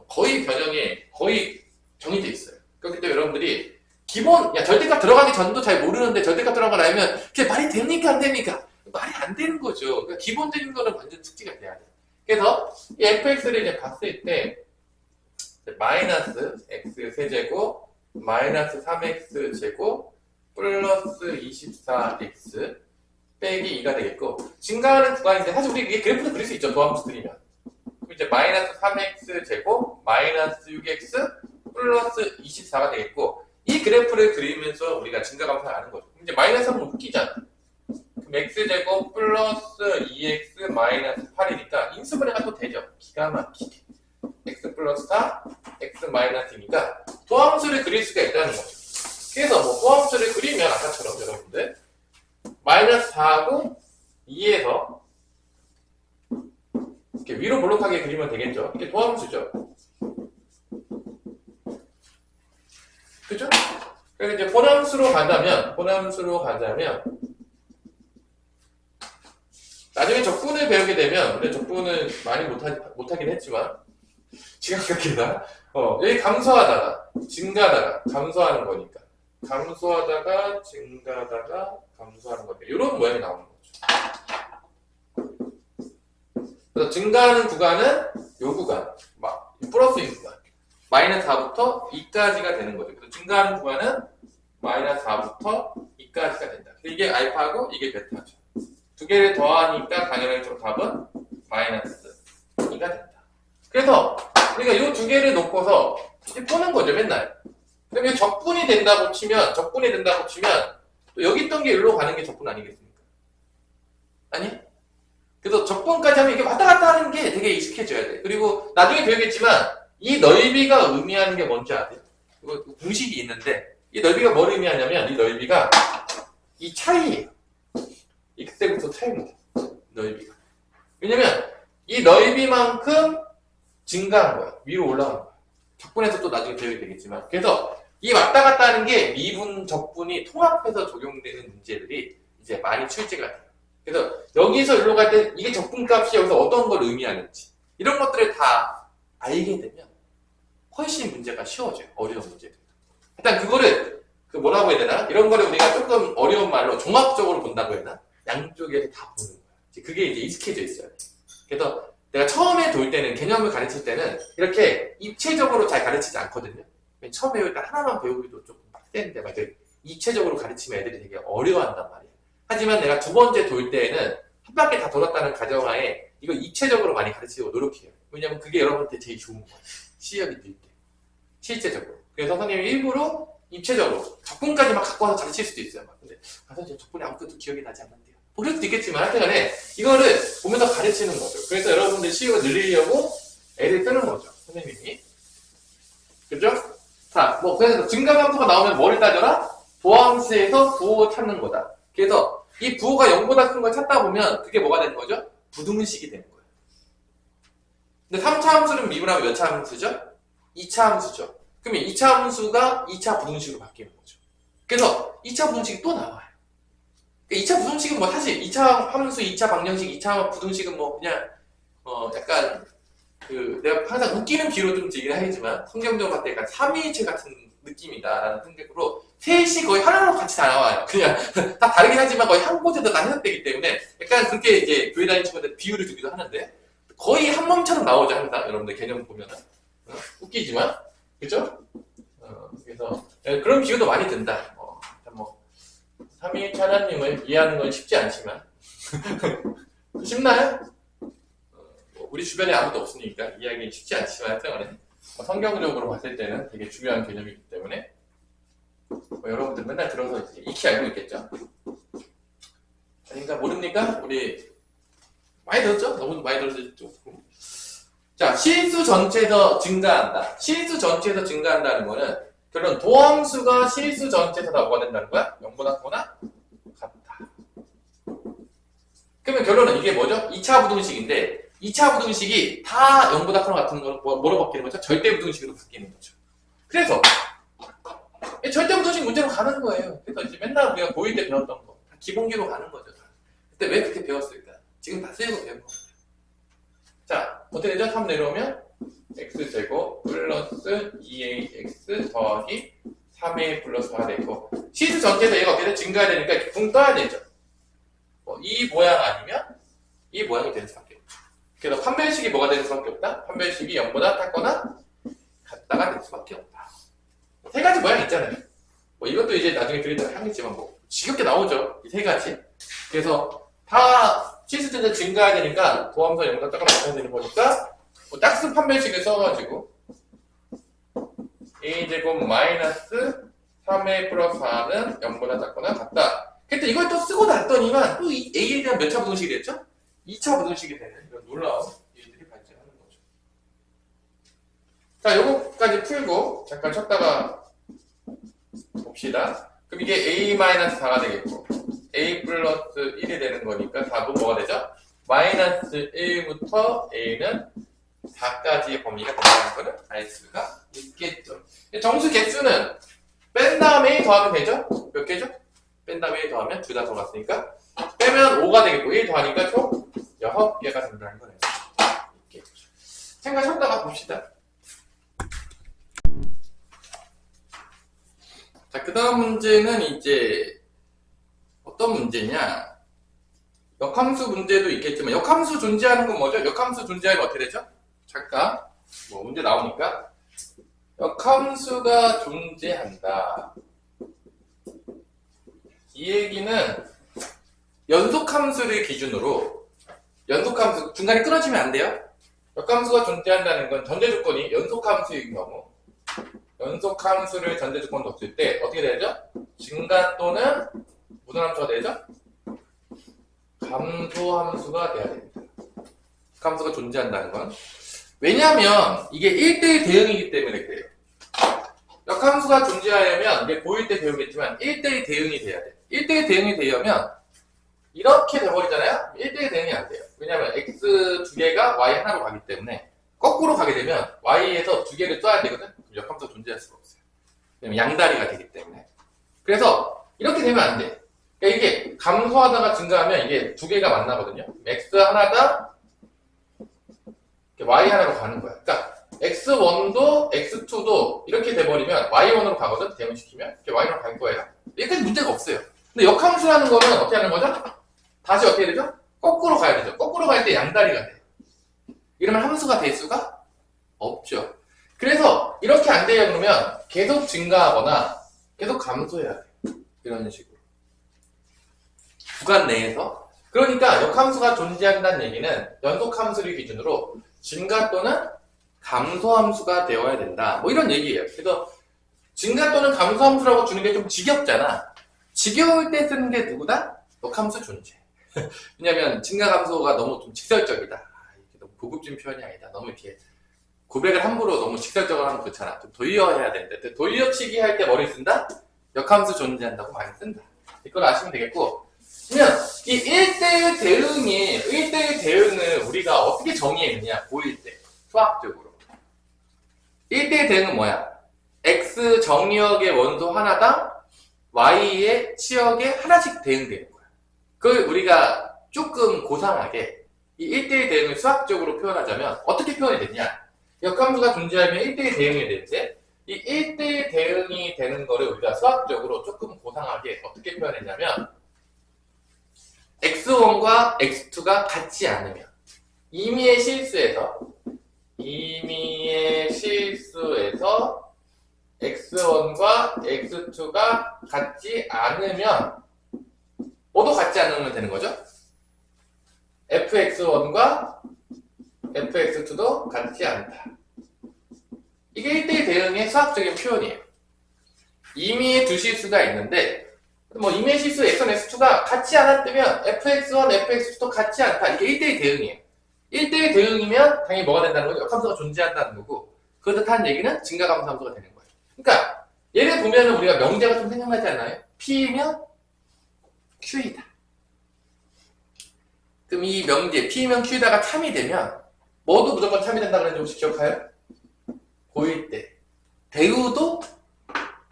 거의 변형에 거의 정해져 있어요. 그렇기 때문에 여러분들이 기본, 절대값 들어가기 전도 잘 모르는데 절대값 들어간 걸 알면 그게 말이 됩니까? 안 됩니까? 말이 안 되는 거죠. 그러니까 기본적인 거는 완전 숙지가 돼야 돼요. 그래서 이 fx를 이제 봤을 때 마이너스 x 세제곱 마이너스 3x 제곱 플러스 24x 빼기 2가 되겠고, 증가하는 구간인데 사실 우리 이게 그래프도 그릴 수 있죠. 도함수 그리면. 그럼 이제 마이너스 3x 제곱 마이너스 6x 플러스 24가 되겠고, 이 그래프를 그리면서 우리가 증가감소를 아는 거죠. 이제 마이너스 하면 웃기잖아. 그럼 x제곱 플러스 2x 마이너스 8이니까 인수분해가 또 되죠. 기가 막히게. x 플러스 4, x 마이너스 2니까 도함수를 그릴 수가 있다는 거죠. 그래서 뭐 도함수를 그리면 아까처럼 여러분들 마이너스 4하고 2에서 이렇게 위로 볼록하게 그리면 되겠죠. 이게 도함수죠. 그죠? 그래서 이제 본함수로 가자면 나중에 적분을 배우게 되면, 근데 적분은 많이 못하긴 했지만 지각하게다 여기 감소하다가 증가하다가 감소하는 거니까 감소하다가 증가하다가 감소하는 거니까 이런 모양이 나오는 거죠. 그래서 증가하는 구간은 요 구간, 플러스인 구간, 마이너스 4부터 2까지가 되는 거죠. 그래서 증가하는 구간은 마이너스 4부터 2까지가 된다. 이게 알파고 이게 베타죠. 두 개를 더하니까 당연히 좀 답은 마이너스 2가 된다. 그래서 우리가 이 두 개를 놓고서 이제 푸는 거죠, 맨날. 그럼 이게 적분이 된다고 치면 또 여기 있던 게 여기로 가는 게 적분 아니겠습니까? 아니? 그래서 적분까지 하면 이게 왔다 갔다 하는 게 되게 익숙해져야 돼. 그리고 나중에 배우겠지만 이 넓이가 의미하는 게 뭔지 아세요? 이거 공식이 있는데 이 넓이가 뭘 의미하냐면 이 넓이가 이 차이예요. 이 그때부터 차이입니다. 넓이가. 왜냐면 이 넓이만큼 증가한 거야. 위로 올라간 거야. 적분에서 또 나중에 배우게 되겠지만. 그래서 이 왔다 갔다 하는 게 미분, 적분이 통합해서 적용되는 문제들이 이제 많이 출제가 돼요. 그래서 여기서 여기로 갈 때 이게 적분값이 여기서 어떤 걸 의미하는지 이런 것들을 다 알게 되면 훨씬 문제가 쉬워져요. 어려운 문제들. 일단 그거를 뭐라고 해야 되나? 이런 거를 우리가 조금 어려운 말로 종합적으로 본다고 해야 되나? 양쪽에서 다 보는 거야. 그게 이제 익숙해져 있어요. 그래서 내가 처음에 돌 때는, 개념을 가르칠 때는 이렇게 입체적으로 잘 가르치지 않거든요. 처음 배울 때 하나만 배우기도 조금 빡센데, 막 입체적으로 가르치면 애들이 되게 어려워한단 말이에요. 하지만 내가 두 번째 돌 때에는 한 바퀴 다 돌았다는 가정하에 이거 입체적으로 많이 가르치려고 노력해요. 왜냐면 그게 여러분한테 제일 좋은 거예요. 시력이 늘 때. 실제적으로. 그래서 선생님이 일부러 입체적으로 적분까지 막 갖고 와서 가르칠 수도 있어요. 근데 선생님 적분이 아무것도 기억이 나지 않는데요. 그럴 수도 있겠지만 하여튼간에 이거를 보면서 가르치는 거죠. 그래서 여러분들 시력을 늘리려고 애를 뜨는 거죠. 선생님이. 그죠? 자, 그래서 증가함수가 나오면 뭐를 따져라? 도함수에서 부호 찾는 거다. 그래서 이 부호가 0보다 큰 걸 찾다 보면 그게 뭐가 되는 거죠? 부등식이 되는 거예요. 근데 3차 함수는 미분하면 몇 차 함수죠? 2차 함수죠. 그러면 2차 함수가 2차 부등식으로 바뀌는 거죠. 그래서 2차 부등식이 또 나와요. 2차 부등식은 뭐 사실 2차 함수, 2차 방정식, 2차 부등식은 뭐 그냥 약간 내가 항상 웃기는 비로 좀 얘기를 하지만 성경적으로 봤을 때 약간 삼위일체 같은 느낌이다라는 생각으로 셋이 거의 하나로 같이 다 나와요. 그냥 다 다르긴 하지만 거의 한 곳에서 다 해석되기 때문에 약간 그렇게 이제 교회 다니는 친구들 비유를 주기도 하는데 거의 한 몸처럼 나오죠 항상 여러분들 개념 보면은 웃기지만 그죠? 그래서 그런 비유도 많이 든다. 삼위일체 하나님을 이해하는 건 쉽지 않지만 쉽나요? 우리 주변에 아무도 없으니까 이해하기 쉽지 않지만 하여튼 성경적으로 봤을 때는 되게 중요한 개념이기 때문에 여러분들 맨날 들어서 익히 알고 있겠죠? 아닌가 모릅니까? 우리 많이 들었죠? 너무 많이 들었죠? 자, 실수 전체에서 증가한다. 실수 전체에서 증가한다는 거는 결론 도함수가 실수 전체에서 다 뭐가 된다는 거야? 0보다 크거나 같다. 그러면 결론은 이게 뭐죠? 2차 부등식인데 2차 부등식이 다 0보다 크거나 같은 건 뭐로 바뀌는 거죠? 절대 부등식으로 바뀌는 거죠. 그래서 절대 부등식 문제로 가는 거예요. 그래서 이제 맨날 우리가 고1 때 배웠던 거 다 기본기로 가는 거죠. 그때 왜 그렇게 배웠을까? 지금 다 쓰고 배운 겁니다. 자, 어떻게 되죠? 3 내려오면 x제곱 플러스 2ax 더하기 3a 플러스 4가 되고 실수 전체에서 얘가 어떻게 돼? 증가해야 되니까 이렇게 붕 떠야 되죠. 이 모양 아니면 이 모양이 되는 수밖에 없죠. 그래서 판별식이 뭐가 되는 수밖에 없다? 판별식이 0보다 작거나 같다가 될 수밖에 없다. 세 가지 모양 있잖아요. 이것도 이제 나중에 드리다가 하겠지만 지겹게 나오죠. 이 세 가지. 그래서 다 실수 전체 증가해야 되니까 도함수 0보다 작거나 같아야 되는 거니까 짝수 판별식을 써가지고 a제곱 마이너스 3a 플러스 4는 0보다 작거나 같다. 근데 이걸 또 쓰고 났더니만 또 a에 대한 몇 차 부등식이 됐죠? 2차 부등식이 되는 이런 놀라운 일들이 발생하는 거죠. 자, 요거까지 풀고 잠깐 쉬었다가 봅시다. 그럼 이게 a-4가 되겠고 a 플러스 1이 되는 거니까 답은 뭐가 되죠? 마이너스 1부터 a는 4까지의 범위가 된다는 거는 알 수가 있겠죠. 정수 개수는 뺀 다음에 A 더하면 되죠? 몇 개죠? 뺀 다음에 A 더하면 둘 다 들어갔으니까 빼면 5가 되겠고 1 더하니까 총 6개가 된다는 걸 알 수가 있겠죠. 생각하셨다가 봅시다. 자, 그 다음 문제는 이제 어떤 문제냐? 역함수 문제도 있겠지만 역함수 존재하는 건 뭐죠? 역함수 존재하면 어떻게 되죠? 잠깐 문제 나오니까 역함수가 존재한다. 이 얘기는 연속함수를 기준으로 연속함수 중간에 끊어지면 안 돼요. 역함수가 존재한다는 건 전제조건이 연속함수인 경우 연속함수를 전제조건도 없을 때 어떻게 되죠? 증가 또는 무슨 함수가 되죠? 감소함수가 돼야 됩니다. 함수가 존재한다는 건 왜냐하면 이게 1대1 대응이기 때문에 그래요. 역함수가 존재하려면 이게 고1 때 배우겠지만 1대1 대응이 돼야 돼. 1대1 대응이 되려면 이렇게 돼버리잖아요? 1대1 대응이 안 돼요. 왜냐하면 x 두 개가 y 하나로 가기 때문에 거꾸로 가게 되면 y에서 두 개를 써야 되거든? 그럼 역함수가 존재할 수가 없어요. 왜냐면 양다리가 되기 때문에. 그래서 이렇게 되면 안 돼. 그러니까 이게 감소하다가 증가하면 이게 두 개가 만나거든요. x 하나가 y 하나로 가는 거야. 그러니까 x1도 x2 x2도 이렇게 돼버리면 y1으로 가거든. 대응시키면 이렇게 y1으로 갈 거예요. 여기까지 문제가 없어요. 근데 역함수라는 거는 어떻게 하는 거죠? 다시 어떻게 되죠? 거꾸로 가야 되죠. 거꾸로 갈 때 양다리가 돼요. 이러면 함수가 될 수가 없죠. 그래서 이렇게 안 돼요. 그러면 계속 증가하거나 계속 감소해야 돼요. 이런 식으로. 구간 내에서. 그러니까 역함수가 존재한다는 얘기는 연속함수를 기준으로 증가 또는 감소함수가 되어야 된다. 뭐 이런 얘기예요. 그래서 증가 또는 감소함수라고 주는 게 좀 지겹잖아. 지겨울 때 쓰는 게 누구다? 역함수 존재. 왜냐면 증가 감소가 너무 좀 직설적이다. 이게 너무 고급진 표현이 아니다. 너무 이렇게 고백을 함부로 너무 직설적으로 하면 그렇잖아. 좀 도리어해야 되는데 도리어치기 할 때 머리 쓴다? 역함수 존재한다고 많이 쓴다. 이걸 아시면 되겠고, 그러면 이 1대1 대응을 우리가 어떻게 정의했느냐? 고1 때 수학적으로 1대1 대응은 뭐야? x 정의역의 원소 하나당 y의 치역에 하나씩 대응되는 거야. 그걸 우리가 조금 고상하게 이 1대1 대응을 수학적으로 표현하자면 어떻게 표현이 되냐? 역함수가 존재하면 1대1 대응이 되는데 이 1대1 대응이 되는 거를 우리가 수학적으로 조금 고상하게 어떻게 표현했냐면 x1과 x2가 같지 않으면 임의의 실수에서 x1과 x2가 같지 않으면 모두 같지 않으면 되는 거죠. fx1과 fx2도 같지 않다. 이게 1대1 대응의 수학적인 표현이에요. 임의의 두 실수가 있는데 뭐 임의의 실수 x1, x2가 같지 않았다면 fx1, fx2도 같지 않다. 이게 1대1 대응이에요. 1대1 대응이면 당연히 뭐가 된다는 거죠? 역함수가 존재한다는 거고, 그렇다는 얘기는 증가감소함수가 되는 거예요. 그러니까 얘를 보면 우리가 명제가 좀 생각나지 않나요? P이면 Q이다. 그럼 이 명제 P이면 Q다가 참이 되면 뭐도 무조건 참이 된다고 그랬는지 혹시 기억해요? 고1 때 대우도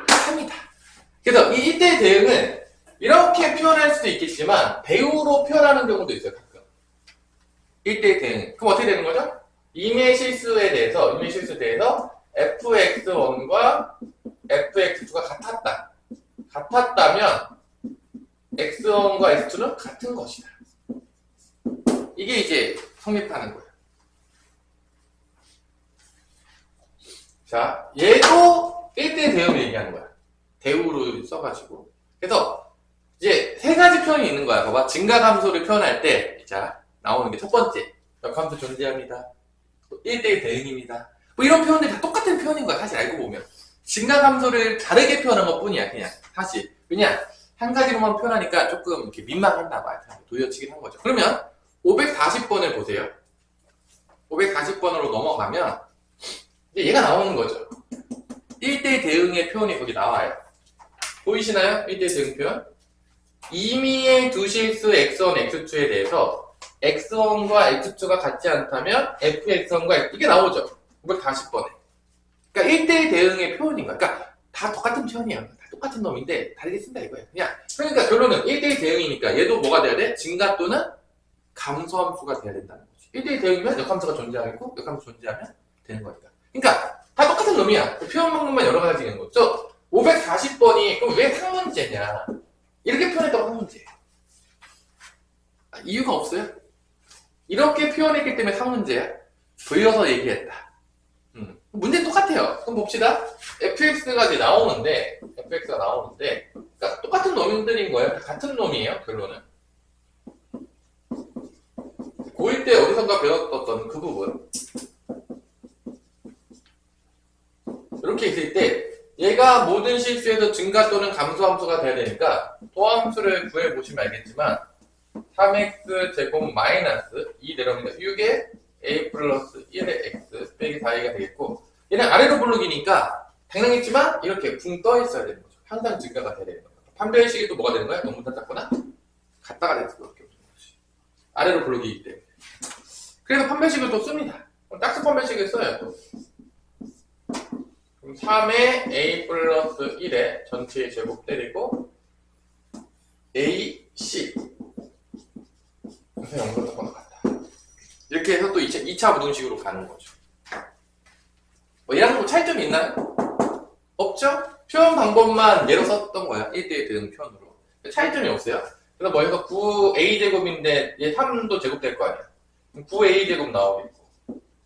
참이다. 그래서 이 1대1 대응은 이렇게 표현할 수도 있겠지만 대우로 표현하는 경우도 있어요. 가끔 1대1 대응. 그럼 어떻게 되는 거죠? 임의 실수에 대해서 fx1과 fx2가 같았다. 같았다면 x1과 x2는 같은 것이다. 이게 이제 성립하는 거예요. 자, 얘도 1대1 대응을 얘기하는 거야. 대우로 써가지고. 그래서 이제 세 가지 표현이 있는 거야. 봐봐. 증가감소를 표현할 때, 자, 나오는 게 첫 번째. 역함수 존재합니다. 1대1 대응입니다. 뭐 이런 표현들이 다 똑같은 표현인 거야. 사실 알고 보면. 증가감소를 다르게 표현한 것 뿐이야. 그냥. 사실. 왜냐? 한 가지로만 표현하니까 조금 이렇게 민망했나 봐요. 도려치긴 한 거죠. 그러면 540번을 보세요. 540번으로 넘어가면 이제 얘가 나오는 거죠. 1대1 대응의 표현이 거기 나와요. 보이시나요? 1대1 대응 표현? 임의의 두 실수 x1, x2에 대해서 x1과 x2가 같지 않다면 fx1과 이게 나오죠. 540번에. 그러니까 1대1 대응의 표현인 거야. 그러니까 다 똑같은 표현이에요. 다 똑같은 놈인데 다르게 쓴다 이거예요. 그냥. 그러니까 결론은 1대1 대응이니까 얘도 뭐가 돼야 돼? 증가 또는 감소함수가 돼야 된다는 거지. 1대1 대응이면 역함수가 존재하겠고 역함수 존재하면 되는 거니까. 그러니까 다 똑같은 놈이야. 표현 방법만 여러 가지인 거죠. 540번이 그럼 왜 상문제냐? 이렇게 표현했다고 상문제예요. 이유가 없어요. 이렇게 표현했기 때문에 상문제야. 돌려서 얘기했다. 문제는 똑같아요. 그럼 봅시다. fx가 이제 나오는데, 그러니까 똑같은 놈들인 거예요. 같은 놈이에요. 결론은. 고1 때 어디선가 배웠던 그 부분. 이렇게 있을 때 얘가 모든 실수에서 증가 또는 감소함수가 돼야 되니까 도함수를 구해보시면 알겠지만 3x 제곱 마이너스 2 내려옵니다. 6에 a 플러스 1의 x 빼기 4a가 되겠고, 얘는 아래로 부르기니까 당연했지만 이렇게 붕 떠 있어야 되는 거죠. 항상 증가가 돼야 되는 거죠. 판별식이 또 뭐가 되는 거야? 너무 작거나 같다가 될 수밖에 없는 거지. 아래로 부르기이기 때문에. 그래서 판별식을 또 씁니다. 짝수 판별식을 써요. 또. 그럼 3에 a 플러스 1에 전체의 제곱 때리고 a c 그래서 0보다 같다. 이렇게 해서 또 2차 부등식으로 가는 거죠. 얘랑 뭐 차이점이 있나요? 없죠? 표현 방법만 예로 썼던 거야. 1대1 대응 표현으로. 차이점이 없어요. 그래서 뭐 해서 9a제곱인데 얘 3도 제곱될 거 아니야. 9a제곱 나오겠고,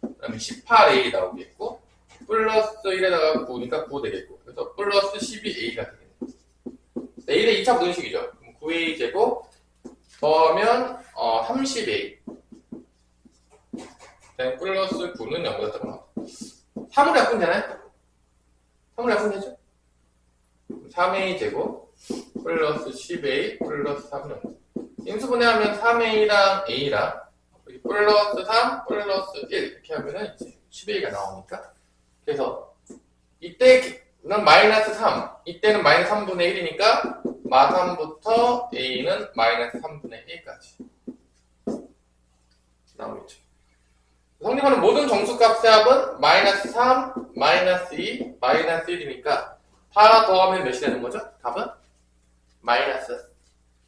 그 다음에 18a 나오겠고, 플러스 1에다가 9니까 9 되겠고, 그래서 플러스 12a가 되겠네. a는 2차 분식이죠. 9a제곱 더하면 30a 플러스 9는 0보다 작아. 3으로 약분 되나요? 3으로 약분 되죠? 3a 제곱 플러스 10a 플러스 3은 인수분해하면 3a랑 a랑 플러스 3 플러스 1 이렇게 하면은 이제 10a가 나오니까, 그래서 이때는 마이너스 3, 이때는 마이너스 3분의 1이니까 마3부터 a는 마이너스 3분의 1까지 나오겠죠. 성립하는 모든 정수값의 합은 마이너스 3, 마이너스 2, 마이너스 1이니까 다 더하면 몇이 되는 거죠? 답은 마이너스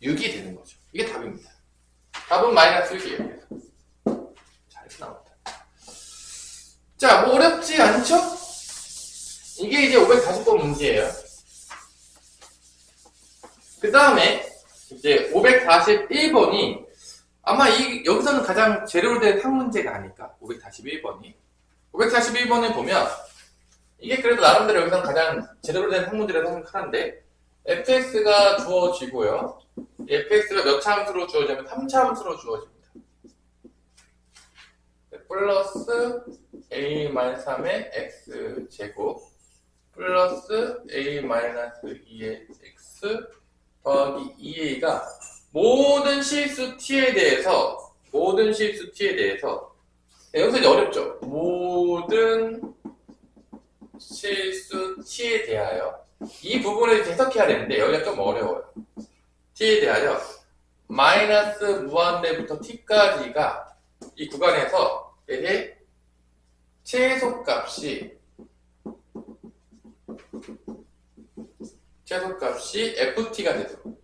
6이 되는 거죠. 이게 답입니다. 답은 마이너스 6이에요. 자, 이렇게 나옵니다. 자, 뭐 어렵지 않죠? 이게 이제 540번 문제예요. 그 다음에 이제 541번이 아마 여기서는 가장 제대로 된 항문제가 아닐까? 541번이. 541번에 보면, 이게 그래도 나름대로 여기서는 가장 제대로 된 항문제라고 생각하는데, fx가 주어지고요. fx가 몇 차 함수로 주어지냐면 3차 함수로 주어집니다. 플러스 a-3의 x제곱, 플러스 a-2의 x 더하기 2a가 모든 실수 t에 대해서 여기서 이제 어렵죠. 모든 실수 t에 대하여 이 부분을 해석해야 되는데 여기가 좀 어려워요. t에 대하여 마이너스 무한대부터 t까지가 이 구간에서 얘의 최소값이 ft가 되도록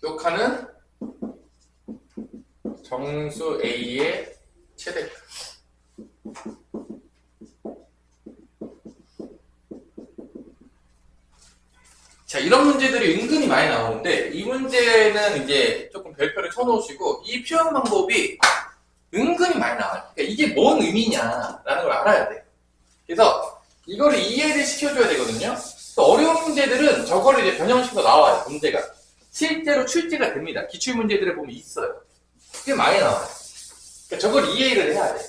욕하는 정수 A의 최대값. 자, 이런 문제들이 은근히 많이 나오는데, 이 문제는 이제 조금 별표를 쳐놓으시고, 이 표현 방법이 은근히 많이 나와요. 그러니까 이게 뭔 의미냐라는 걸 알아야 돼. 그래서 이거를 이해를 시켜줘야 되거든요. 어려운 문제들은 저거를 이제 변형시켜서 나와요, 문제가. 실제로 출제가 됩니다. 기출문제들에 보면 있어요. 꽤 많이 나와요. 그러니까 저걸 이해를 해야 돼.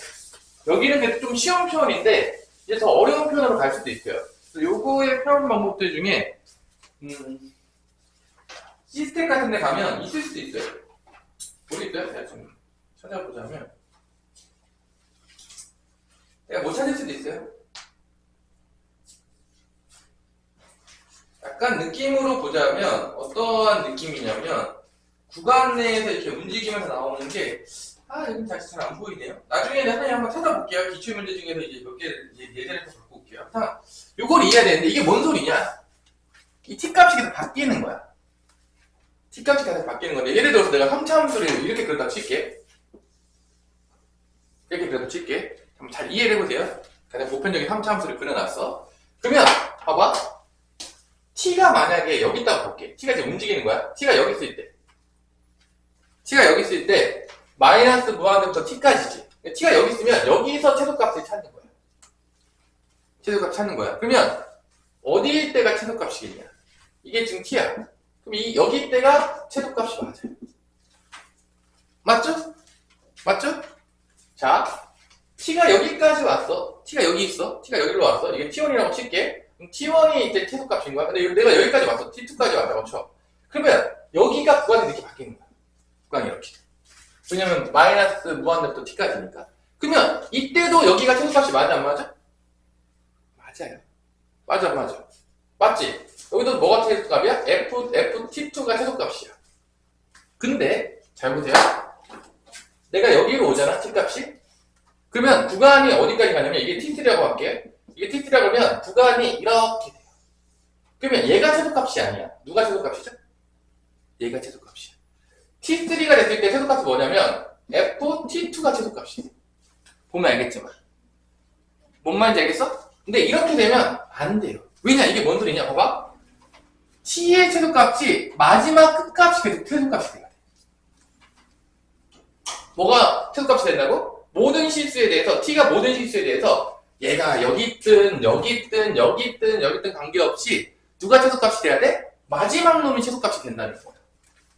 여기는 그래도 좀 쉬운 표현인데, 이제 더 어려운 표현으로 갈 수도 있어요. 요거의 표현 방법들 중에, 시스템 같은 데 가면 있을 수도 있어요. 모르겠어요? 제가 좀 찾아보자면. 내가 못 찾을 수도 있어요. 약간 느낌으로 보자면 어떠한 느낌이냐면 구간 내에서 이렇게 움직이면서 나오는 게 여기 다시 잘 안 보이네요. 나중에는 하나씩 한번 찾아볼게요. 기출문제 중에서 이제 몇 개를 예전에 또 갖고 올게요. 요걸 이해해야 되는데 이게 뭔 소리냐? 이 t값이 계속 바뀌는 거야. t값이 계속 바뀌는 건데 예를 들어서 내가 3차 함수를 이렇게 그렸다 칠게. 이렇게 그렸다 칠게. 한번 잘 이해를 해보세요. 가장 보편적인 3차 함수를 그려놨어. 그러면 봐봐. t가 만약에 여기 있다고 볼게. t가 지금 움직이는 거야. t가 여기 있을 때 마이너스 무한대부터 t까지지. t가 여기 있으면 여기서 최소값을 찾는 거야. 최소값 찾는 거야. 그러면 어디일 때가 최소값이겠냐? 이게 지금 t야. 그럼 여기 때가 최소값이 맞아요. 맞죠? 맞죠? 자, t가 여기까지 왔어. t가 여기 있어. t가 여기로 왔어. 이게 t1이라고 칠게. 그럼 t1이 이제 최소값인 거야. 근데 내가 여기까지 왔어. t2까지 왔다고 쳐. 그러면 여기가 구간이 이렇게 바뀌는 거야. 구간이 이렇게. 왜냐면 마이너스 무한대부터 t까지니까. 그러면 이때도 여기가 최소값이 맞아 안 맞아? 맞아요. 맞아 안 맞아? 맞지? 여기도 뭐가 최소값이야? ft2가 최소값이야. 근데 잘 보세요. 내가 여기로 오잖아, t값이. 그러면 구간이 어디까지 가냐면 이게 t3라고 할게. 이게 t3라고 하면 구간이 이렇게 돼요. 그러면 얘가 최소값이 아니야. 누가 최소값이죠? 얘가 최소값이야. T3가 됐을 때 최소값이 뭐냐면 FT2가 최소값이에요. 보면 알겠지만. 뭔 말인지 알겠어? 근데 이렇게 되면 안 돼요. 왜냐? 이게 뭔 소리냐? 봐봐. T의 최소값이 마지막 끝값이 계속 최소값이 돼야 돼. 뭐가 최소값이 된다고? 모든 실수에 대해서, T가 모든 실수에 대해서 얘가 여기 있든 여기 있든 여기 있든 여기 있든 관계없이 누가 최소값이 돼야 돼? 마지막 놈이 최소값이 된다는 거야.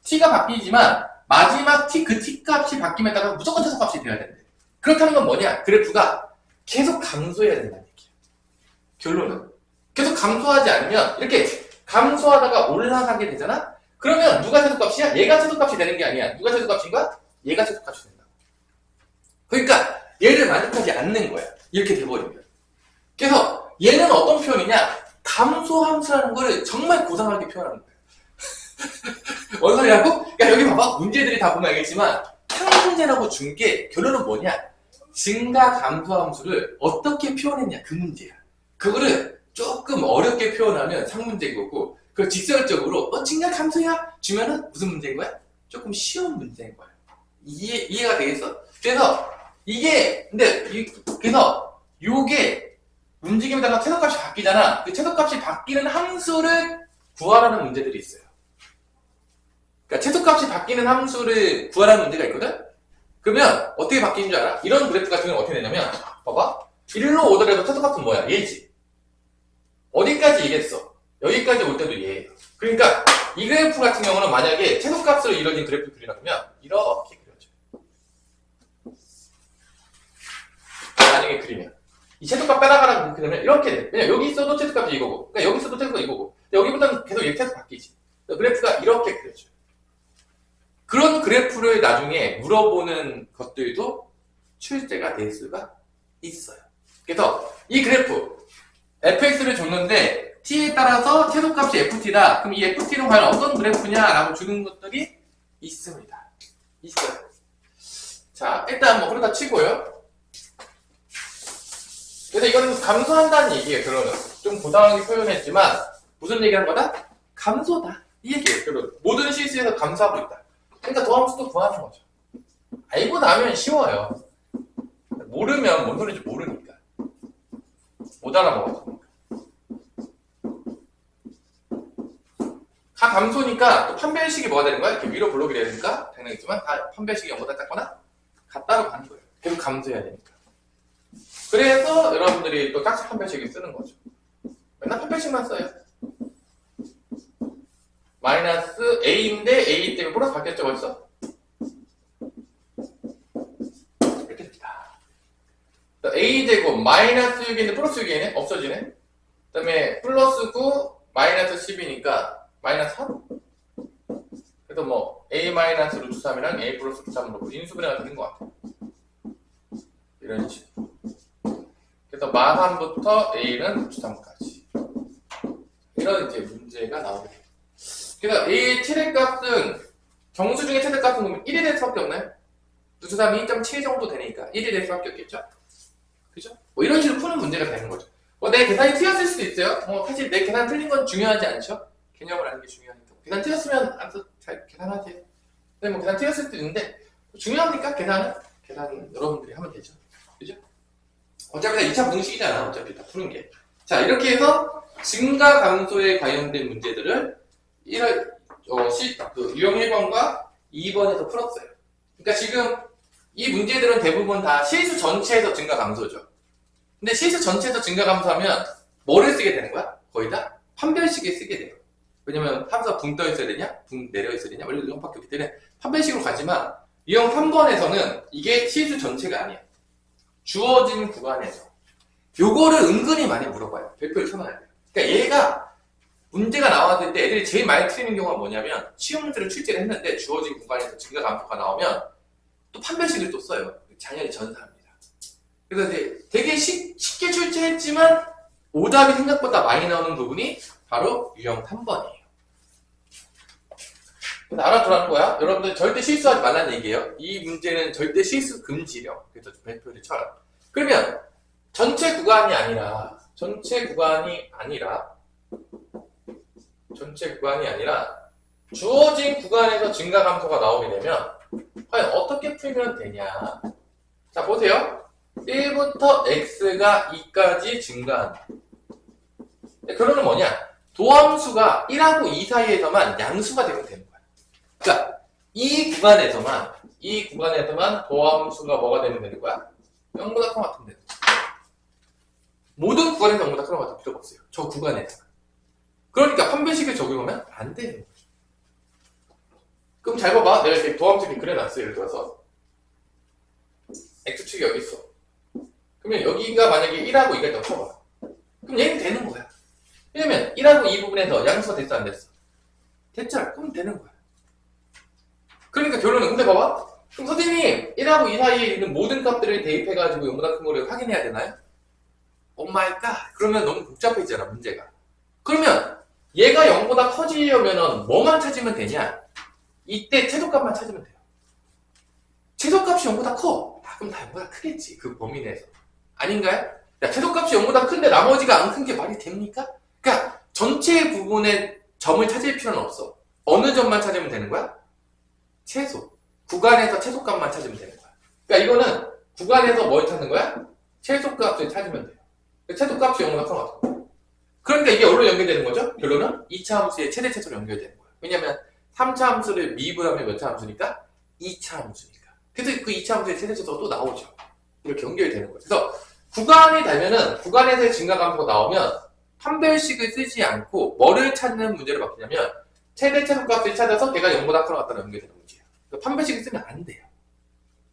T가 바뀌지만 마지막 그 T 값이 바뀜에 따라 무조건 최소값이 돼야 된대. 그렇다는 건 뭐냐? 그래프가 계속 감소해야 된다는 얘기야. 결론은 계속 감소하지 않으면 이렇게 감소하다가 올라가게 되잖아? 그러면 누가 최소값이야? 얘가 최소값이 되는 게 아니야. 누가 최소값인가? 얘가 최소값이 된다. 그러니까 얘를 만족하지 않는 거야. 이렇게 돼버리면. 그래서 얘는 어떤 표현이냐? 감소함수라는 거를 정말 고상하게 표현하는 거야. 뭔 소리라고? 그러니까 여기 봐봐. 문제들이 다 보면 알겠지만 상문제라고 준 게 결론은 뭐냐? 증가 감소함수를 어떻게 표현했냐? 그 문제야. 그거를 조금 어렵게 표현하면 상문제인 거고 그걸 직설적으로 증가 감소야? 주면은 무슨 문제인 거야? 조금 쉬운 문제인 거야. 이해가 되겠어? 그래서 이게 그래서 요게 움직임에 따라 최소값이 바뀌잖아. 그 최소값이 바뀌는 함수를 구하라는 문제들이 있어요. 그러니까 최소값이 바뀌는 함수를 구하라는 문제가 있거든? 그러면 어떻게 바뀌는 줄 알아? 이런 그래프 같은 경우는 어떻게 되냐면 봐봐. 일로 오더라도 최소값은 뭐야? 얘지. 어디까지 얘겠어? 여기까지 올 때도 얘예요. 그러니까 이 그래프 같은 경우는 만약에 최소값으로 이루어진 그래프를 그리려면 이렇게 그려줘요. 나중에 그리면 이 최소값 빼나가라고 그러면 이렇게 돼. 왜냐면 여기 있어도 최소값이 이거고 그러니까 여기 있어도 최소값이 이거고 여기보다는 계속 이렇게 해서 바뀌지. 그래프가 이렇게 그려져요. 그런 그래프를 나중에 물어보는 것들도 출제가 될 수가 있어요. 그래서 이 그래프 fx를 줬는데 t에 따라서 최소값이 ft다. 그럼 이 ft는 과연 어떤 그래프냐라고 주는 것들이 있습니다. 있어요. 자, 일단 뭐 그러다 치고요. 그래서 이거는 감소한다는 얘기예요. 결론은 좀 고상하게 표현했지만 무슨 얘기하는 거다? 감소다. 이 얘기예요. 결론. 모든 실수에서 감소하고 있다. 그러니까 도함수도 구하는 거죠. 알고 나면 쉬워요. 모르면 뭔 소리인지 모르니까. 못 알아먹어서. 다 감소니까 또 판별식이 뭐가 되는 거야? 이렇게 위로 블록이 되니까 당연히지만 다 판별식이 0보다 작거나 같다로 가는 거예요. 계속 감소해야 되니까. 그래서 여러분들이 또 짝수 판별식을 쓰는 거죠. 맨날 판별식만 써요. 마이너스 a인데 a 때문에 플러스 바뀌었죠 벌써? 이렇게 됩니다. a제곱 마이너스 6인데 플러스 6이네? 없어지네? 그 다음에 플러스 9 마이너스 10이니까 마이너스 3? 그래서 뭐 a 마이너스 루트 3이랑 a 플러스 루트 3으로 인수분해가 되는 것 같아요. 이런 식으로. 그래서 마3부터 a는 루트 3까지 이런 이제 문제가 나오게 돼요. 그래서 a의 최대값은 정수 중에 최대값은 보면 1이 될 수밖에 없나요? 루트 3이 2.7 정도 되니까 1이 될 수밖에 없겠죠? 그죠? 뭐 이런 식으로 푸는 문제가 되는 거죠. 뭐 내 계산이 틀렸을 수도 있어요. 뭐 사실 내 계산 틀린 건 중요하지 않죠? 개념을 아는 게 중요하니까. 계산 틀렸으면 알아서 잘 계산하세요. 근데 뭐 계산 틀렸을 수도 있는데 중요합니까? 계산 여러분들이 하면 되죠. 그죠? 어차피 다 2차 공식이잖아. 어차피 다 푸는 게. 자, 이렇게 해서 증가 감소에 관련된 문제들을 유형 1번과 2번에서 풀었어요. 그러니까 지금 이 문제들은 대부분 다 실수 전체에서 증가 감소죠. 근데 실수 전체에서 증가 감소하면 뭐를 쓰게 되는 거야? 거의 다 판별식에 쓰게 돼요. 왜냐면 함수가 붕 떠 있어야 되냐? 붕 내려 있어야 되냐? 원래 이런 밖에 없기 때문에 판별식으로 가지만 유형 3번에서는 이게 실수 전체가 아니야. 주어진 구간에서. 요거를 은근히 많이 물어봐요. 별표를 쳐놔야 돼요. 그러니까 얘가 문제가 나왔을 때 애들이 제일 많이 틀리는 경우가 뭐냐면 시험 문제를 출제를 했는데 주어진 구간에서 증가 감소가 나오면 또 판별식을 또 써요. 당연히 전사합니다. 그래서 이제 되게 쉽게 출제했지만 오답이 생각보다 많이 나오는 부분이 바로 유형 3번이에요. 그래서 알아두라는 거야. 여러분들 절대 실수하지 말라는 얘기예요. 이 문제는 절대 실수 금지령. 그래서 별표를 쳐라. 그러면 전체 구간이 아니라 주어진 구간에서 증가 감소가 나오게 되면 과연 어떻게 풀면 되냐. 자, 보세요. 1부터 x가 2까지 증가한다. 결론은 뭐냐? 도함수가 1하고 2 사이에서만 양수가 되면 되는 거야. 그러니까 이 구간에서만 도함수가 뭐가 되면 되는 거야? 0보다 큰 것 같으면 되는 거야. 모든 구간에서 0보다 큰 것 같을 필요가 없어요. 저 구간에서. 그러니까 판별식을 적용하면 안 돼요. 그럼 잘 봐봐. 내가 이렇게 도함수를 그려놨어요. 예를 들어서 x축이 여기 있어. 그러면 여기가 만약에 1하고 2가 있다고 쳐봐. 그럼 얘는 되는 거야. 왜냐면 1하고 2 부분에서 양수가 됐어 안 됐어? 됐잖아. 그럼 되는 거야. 그러니까 결론은 근데 봐봐. 그럼 선생님 1하고 2 사이에 있는 모든 값들을 대입해가지고 0보다 큰 거를 확인해야 되나요? 오 마이 갓. 그러면 너무 복잡해지잖아 문제가. 그러면 얘가 0보다 커지려면 뭐만 찾으면 되냐? 이때 최소값만 찾으면 돼요. 최소값이 0보다 커. 그럼 다 0보다 크겠지. 그 범위 내에서. 아닌가요? 야, 최소값이 0보다 큰데 나머지가 안 큰 게 말이 됩니까? 그러니까 전체 부분의 점을 찾을 필요는 없어. 어느 점만 찾으면 되는 거야? 최소. 구간에서 최소값만 찾으면 되는 거야. 그러니까 이거는 구간에서 뭘 찾는 거야? 최소값을 찾으면 돼요. 최소값이 0보다 큰 것 같아. 그러니까 이게 어디로 연결되는 거죠? 결론은 2차 함수의 최대 최소로 연결되는 거야. 왜냐면 3차 함수를 미분하면 몇 차 함수니까? 2차 함수니까. 그래서 그 2차 함수의 최대 최소가 또 나오죠. 이렇게 연결이 되는 거예요. 그래서 구간이 되면은 구간에서의 증가 감소가 나오면 판별식을 쓰지 않고 뭐를 찾는 문제를 바뀌냐면 최대 최소값을 찾아서 걔가 0보다 큰 것 같다는 연결되는 문제예요. 판별식을 쓰면 안 돼요.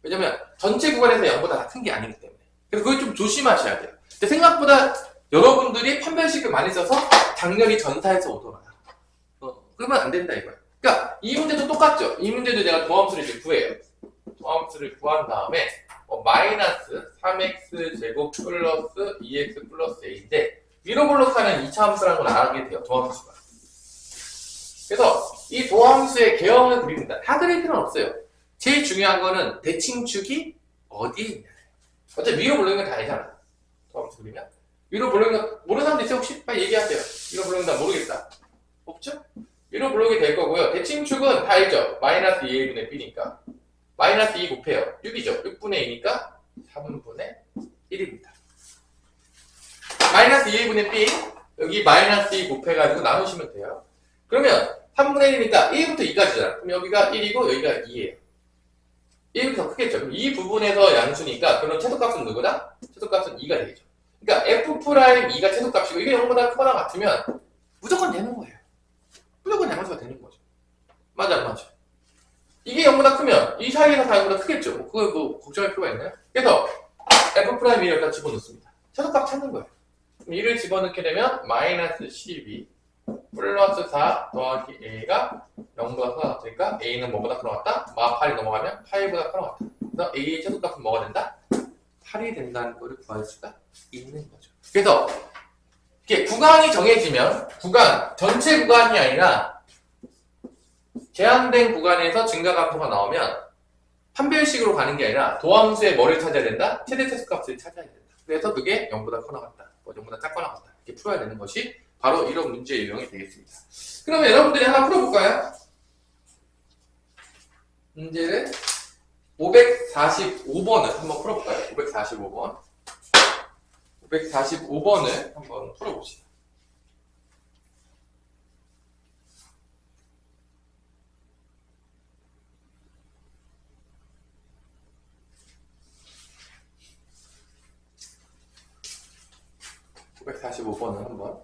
왜냐면 전체 구간에서 0보다 큰 게 아니기 때문에. 그래서 그걸 좀 조심하셔야 돼요. 근데 생각보다 여러분들이 판별식을 많이 써서 당연히 전사해서 오더라. 그러면 안 된다 이거야. 그러니까 이 문제도 똑같죠. 이 문제도 내가 도함수를 이제 구해요. 도함수를 구한 다음에 마이너스 3x 제곱 플러스 2x 플러스 a인데 위로 블록하는 2차 함수라는 걸 알게 돼요. 도함수가. 그래서 이 도함수의 개형을 그립니다. 다 그릴 필요는 없어요. 제일 중요한 거는 대칭축이 어디에 있냐. 어차피 위로 블록인 건 다 알잖아. 도함수 그리면. 위로 블록인 건 모르는 사람도 있어요. 혹시? 빨리 얘기하세요. 위로 블록인 건 모르겠다. 없죠? 위로 블록이 될 거고요. 대칭축은 다 알죠? 마이너스 2a분의 b니까. 마이너스 2 곱해요. 6이죠. 6분의 2니까 3분의 1입니다. 마이너스 2a분의 b 여기 마이너스 2 곱해가지고 나누시면 돼요. 그러면 3분의 1이니까 1부터 2까지잖아. 그럼 여기가 1이고 여기가 2예요. 1이 더 크겠죠. 그럼 이 부분에서 양수니까 그럼 최소값은 누구다? 최소값은 2가 되겠죠. 그러니까 f'2가 최소값이고 이게 0보다 크거나 같으면 무조건 되는 거예요. 무조건 양수가 되는 거죠. 맞아 안 맞아? 이게 0보다 크면 이 사이에서 다 0보다 크겠죠. 그걸 뭐 걱정할 필요가 있나요? 그래서 f'2를 여기다 집어넣습니다. 최소값 찾는 거예요. 그럼 2를 집어넣게 되면 마이너스 12 플러스 4 더하기 a가 0보다 크다 같으니까 a는 뭐보다 크다 같다? 8이 넘어가면 8보다 크다 같다. 그래서 a의 최소값은 뭐가 된다? 8이 된다는 거를 구할 수가 있는 거죠. 그래서 이렇게 구간이 정해지면 전체 구간이 아니라 제한된 구간에서 증가 감소가 나오면 판별식으로 가는 게 아니라 도함수의 뭐를 찾아야 된다? 최대 최소값을 찾아야 된다. 그래서 그게 0보다 커나 같다. 0보다 작거나 같다. 이렇게 풀어야 되는 것이 바로 이런 문제의 유형이 되겠습니다. 그러면 여러분들이 하나 풀어볼까요? 문제를 545번을 한번 풀어볼까요? 545번. 545번을 한번 풀어봅시다. (545번을) 한번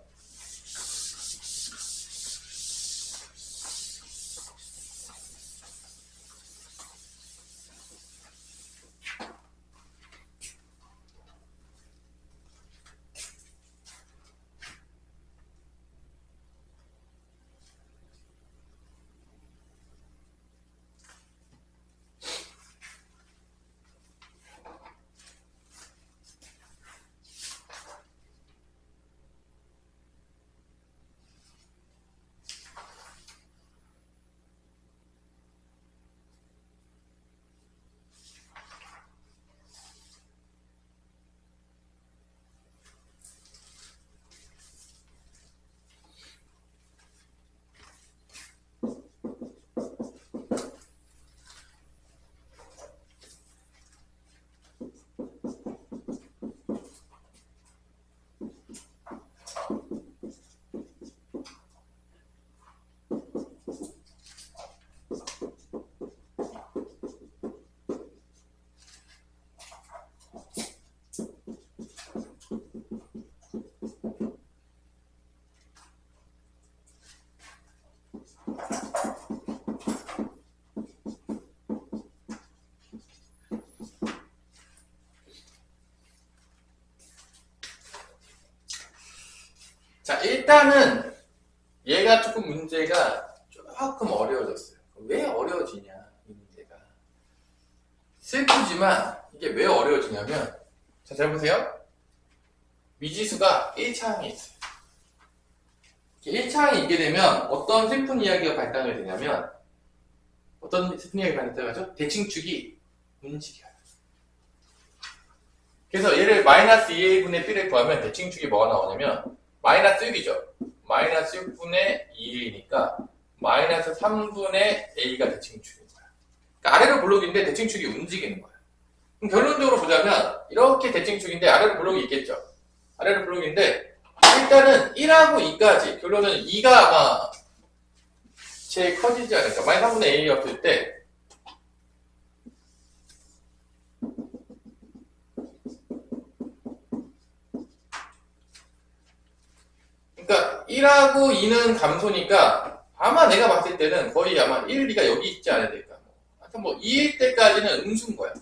자, 일단은 얘가 조금 문제가 조금 어려워졌어요. 왜 어려워지냐, 이 문제가. 슬프지만 이게 왜 어려워지냐면, 자, 잘 보세요. 미지수가 1차항에 있어요. 1차항이 있게 되면 어떤 슬픈 이야기가 발생이 되냐면, 어떤 슬픈 이야기가 발생하죠? 대칭축이 움직여요. 그래서 얘를 마이너스 2a분의 b를 구하면 대칭축이 뭐가 나오냐면 마이너스 6이죠. 마이너스 6분의 2a니까 마이너스 3분의 a가 대칭축인 거야. 그러니까 아래로 블록인데 대칭축이 움직이는 거야. 그럼 결론적으로 보자면 이렇게 대칭축인데 아래로 블록이 있겠죠. 아래로 블록인데 일단은 1하고 2까지 결론은 2가 아마 제일 커지지 않을까. 마이너스 3분의 a였을 때 그러니까 1하고 2는 감소니까 아마 내가 봤을 때는 거의 아마 1, 2가 여기 있지 않아야 될까. 하여튼 뭐 2일 때까지는 음수인 거야.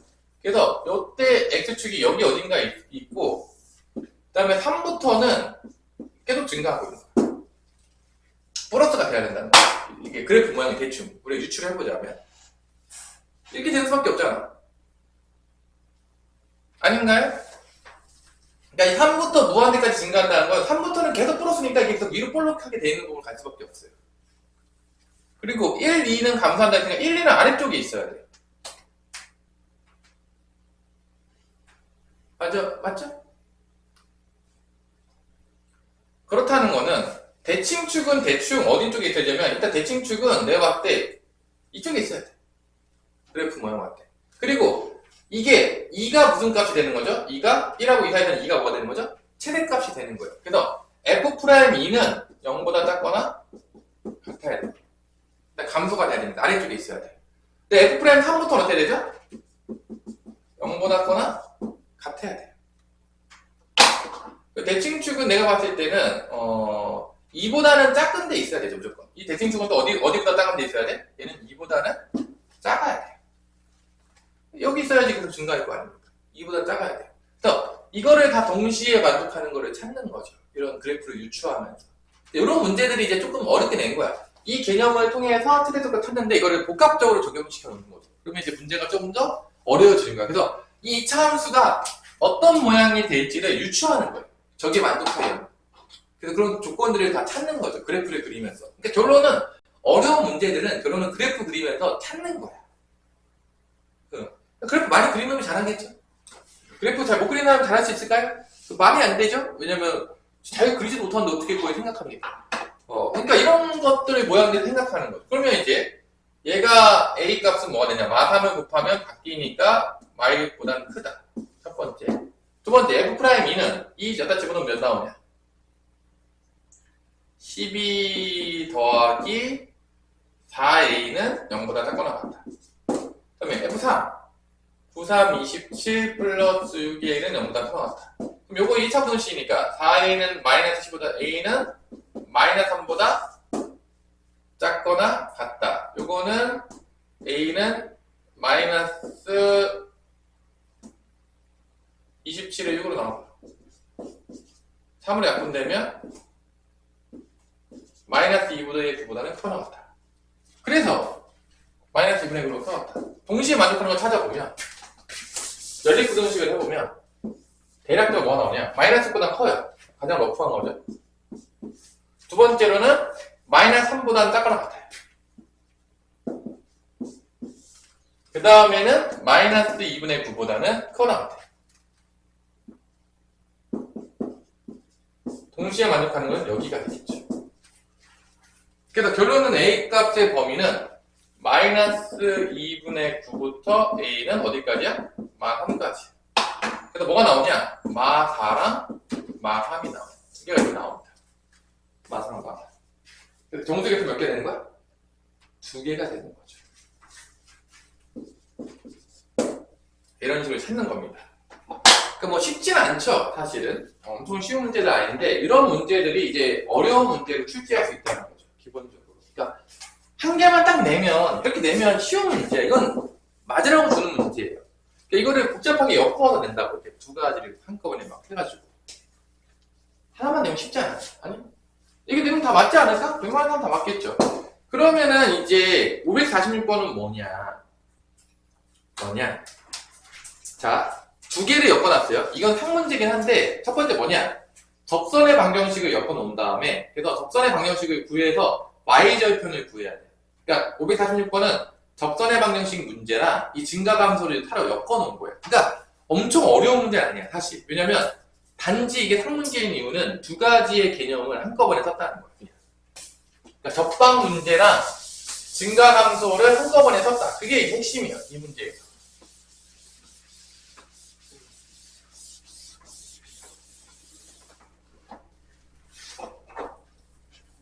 그래서 요때 x축이 여기 어딘가 있고 그 다음에 3부터는 계속 증가하고 있는 거야. 플러스가 돼야 된다는 거야. 이게 그래프 모양이 대충 우리가 유추를 해보자면 이렇게 되는 수밖에 없잖아. 아닌가요? 그러니까 이 3부터 무한대까지 증가한다는 건 3부터는 계속 플러스니까 이게 계속 위로 볼록하게 돼 있는 부분을 갈 수밖에 없어요. 그리고 1, 2는 감소한다 했으니까 1, 2는 아래쪽에 있어야 돼요. 맞죠? 그렇다는 거는 대칭축은 대충 어디 쪽에 있어야 되냐면 일단 대칭축은 내가 봤을 때 이쪽에 있어야 돼. 그래프 모양 같아. 그리고 이게 2가 무슨 값이 되는 거죠? 2가 1하고 2 사이에는 2가 뭐가 되는 거죠? 최대값이 되는 거예요. 그래서 F'2는 0보다 작거나 같아야 돼요. 감소가 돼야 됩니다. 아래쪽에 있어야 돼요. 근데 F'3부터는 어떻게 되죠? 0보다 작거나 같아야 돼요. 대칭축은 내가 봤을 때는 2보다는 작은 데 있어야 되죠. 무조건. 이 대칭축은 또 어디보다 작은 데 있어야 돼? 얘는 2보다는 작아야 돼요. 여기 있어야지 계속 증가할 거 아닙니까? 2보다 작아야 돼요. 그래서 이거를 다 동시에 만족하는 거를 찾는 거죠. 이런 그래프를 유추하면서. 이런 문제들이 이제 조금 어렵게 낸 거야. 이 개념을 통해서 최대값을 찾는데 이거를 복합적으로 적용시켜 놓는 거죠. 그러면 이제 문제가 조금 더 어려워지는 거야. 그래서 이 차함수가 어떤 모양이 될지를 유추하는 거예요. 저게 만족하려면. 그래서 그런 조건들을 다 찾는 거죠. 그래프를 그리면서. 그러니까 결론은 어려운 문제들은 결론은 그래프 그리면서 찾는 거야. 그래프 많이 그리면 잘하겠죠? 그래프 잘 못 그리는 사람 잘할 수 있을까요? 말이 안 되죠? 왜냐면 잘 그리지도 못하는데 어떻게 그걸 생각합니까? 그러니까 이런 것들의 모양들을 생각하는 거죠. 그러면 이제 얘가 A 값은 뭐가 되냐? 마3을 곱하면 바뀌니까 마이보다는 크다. 첫 번째. 두 번째, F'2는 이 여기다 집어넣으면 몇 나오냐? 12 더하기 4A는 0보다 작거나 같다. 그 다음에 F3. 93, 27 플러스 6A는 0보다 크거나 같다. 그럼 요거 2차 분식이니까 4A는 마이너스 10보다 A는 마이너스 3보다 작거나 같다. 요거는 A는 마이너스 27을 6으로 나눠 3으로 약분되면 마이너스 2보다 9보다는 크거나 같다. 그래서 마이너스 2분의 9로 크거나 같다. 동시에 만족하는 걸 찾아보면 연립부등식을 해보면 대략적으로 뭐가 나오냐? 마이너스보다 커요. 가장 러프한 거죠. 두 번째로는 마이너스 3보다는 작거나 같아요. 그 다음에는 마이너스 2분의 9보다는 크거나 같아요. 동시에 만족하는 건 여기가 되겠죠. 그래서 결론은 A 값의 범위는 마이너스 2분의 9부터 A는 어디까지야? 마 3까지. 그래서 뭐가 나오냐? 마 4랑 마 3이 나와요. 두 개가 이렇게 나옵니다. 마 3과 마 3. 그래서 정수계수 몇 개 되는 거야? 두 개가 되는 거죠. 이런 식으로 찾는 겁니다. 그러니까 뭐 쉽진 않죠, 사실은. 엄청 쉬운 문제는 아닌데 이런 문제들이 이제 어려운 문제를 출제할 수 있다는 거죠, 기본적으로. 그러니까 한 개만 딱 내면, 이렇게 내면 쉬운 문제야. 이건 맞으라고 주는 문제예요. 그러니까 이거를 복잡하게 엮어서 낸다고, 이렇게 두 가지를 한꺼번에 막 해가지고. 하나만 내면 쉽지 않아? 아니? 이게 내면 다 맞지 않을까? 웬만한 사람 다 맞겠죠? 그러면은 이제 546번은 뭐냐? 자, 두 개를 엮어놨어요. 이건 상문제긴 한데 첫 번째 뭐냐? 접선의 방정식을 엮어놓은 다음에 그래서 접선의 방정식을 구해서 y절편을 구해야 돼. 그러니까 546번은 접선의 방정식 문제랑 이 증가감소를 따로 엮어놓은 거예요. 그러니까 엄청 어려운 문제는 아니야, 사실. 왜냐면 단지 이게 상문제인 이유는 두 가지의 개념을 한꺼번에 썼다는 거예요. 그러니까 접방 문제랑 증가감소를 한꺼번에 썼다. 그게 핵심이에요, 이 문제에서.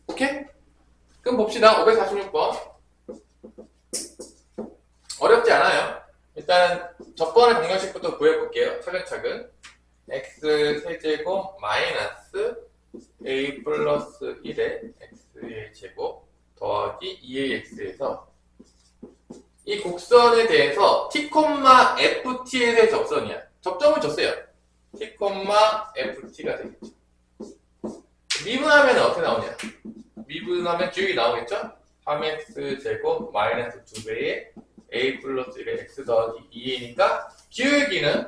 오케이? 그럼 봅시다. 546번. 어렵지 않아요. 일단 접번의 방정식부터 구해볼게요. 차근차근. x 세제곱 마이너스 a 플러스 1의 x의 제곱 더하기 2ax에서 이 곡선에 대해서 t, ft에 대해 접선이야. 접점을 줬어요. t, ft가 되겠죠. 미분하면 어떻게 나오냐? 미분하면 기울기 나오겠죠? 3x 제곱 마이너스 2배의 a 플러스 1의 x 더하기 2a니까 기울기는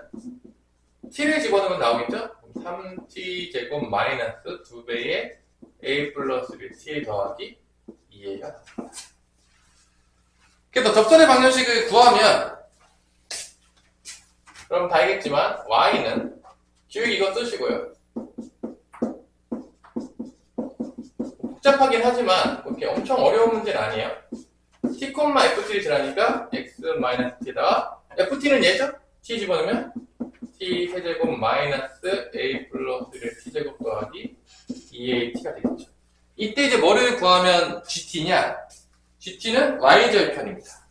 t를 집어넣으면 나오겠죠? 3t 제곱 마이너스 2배의 a 플러스 1 t 더하기 2a가 나옵니다. 그래서 접선의 방정식을 구하면 그럼 다 알겠지만 y는 기울기 이거 쓰시고요. 복잡하긴 하지만 그렇게 엄청 어려운 문제는 아니에요. t, ft를 지라니까 x-t에다가 ft는 얘죠? t 집어넣으면 t 세제곱 마이너스 a 플러스 1의 t제곱 더하기 2at가 되겠죠. 이때 이제 뭐를 구하면 gt냐? gt는 y절편입니다.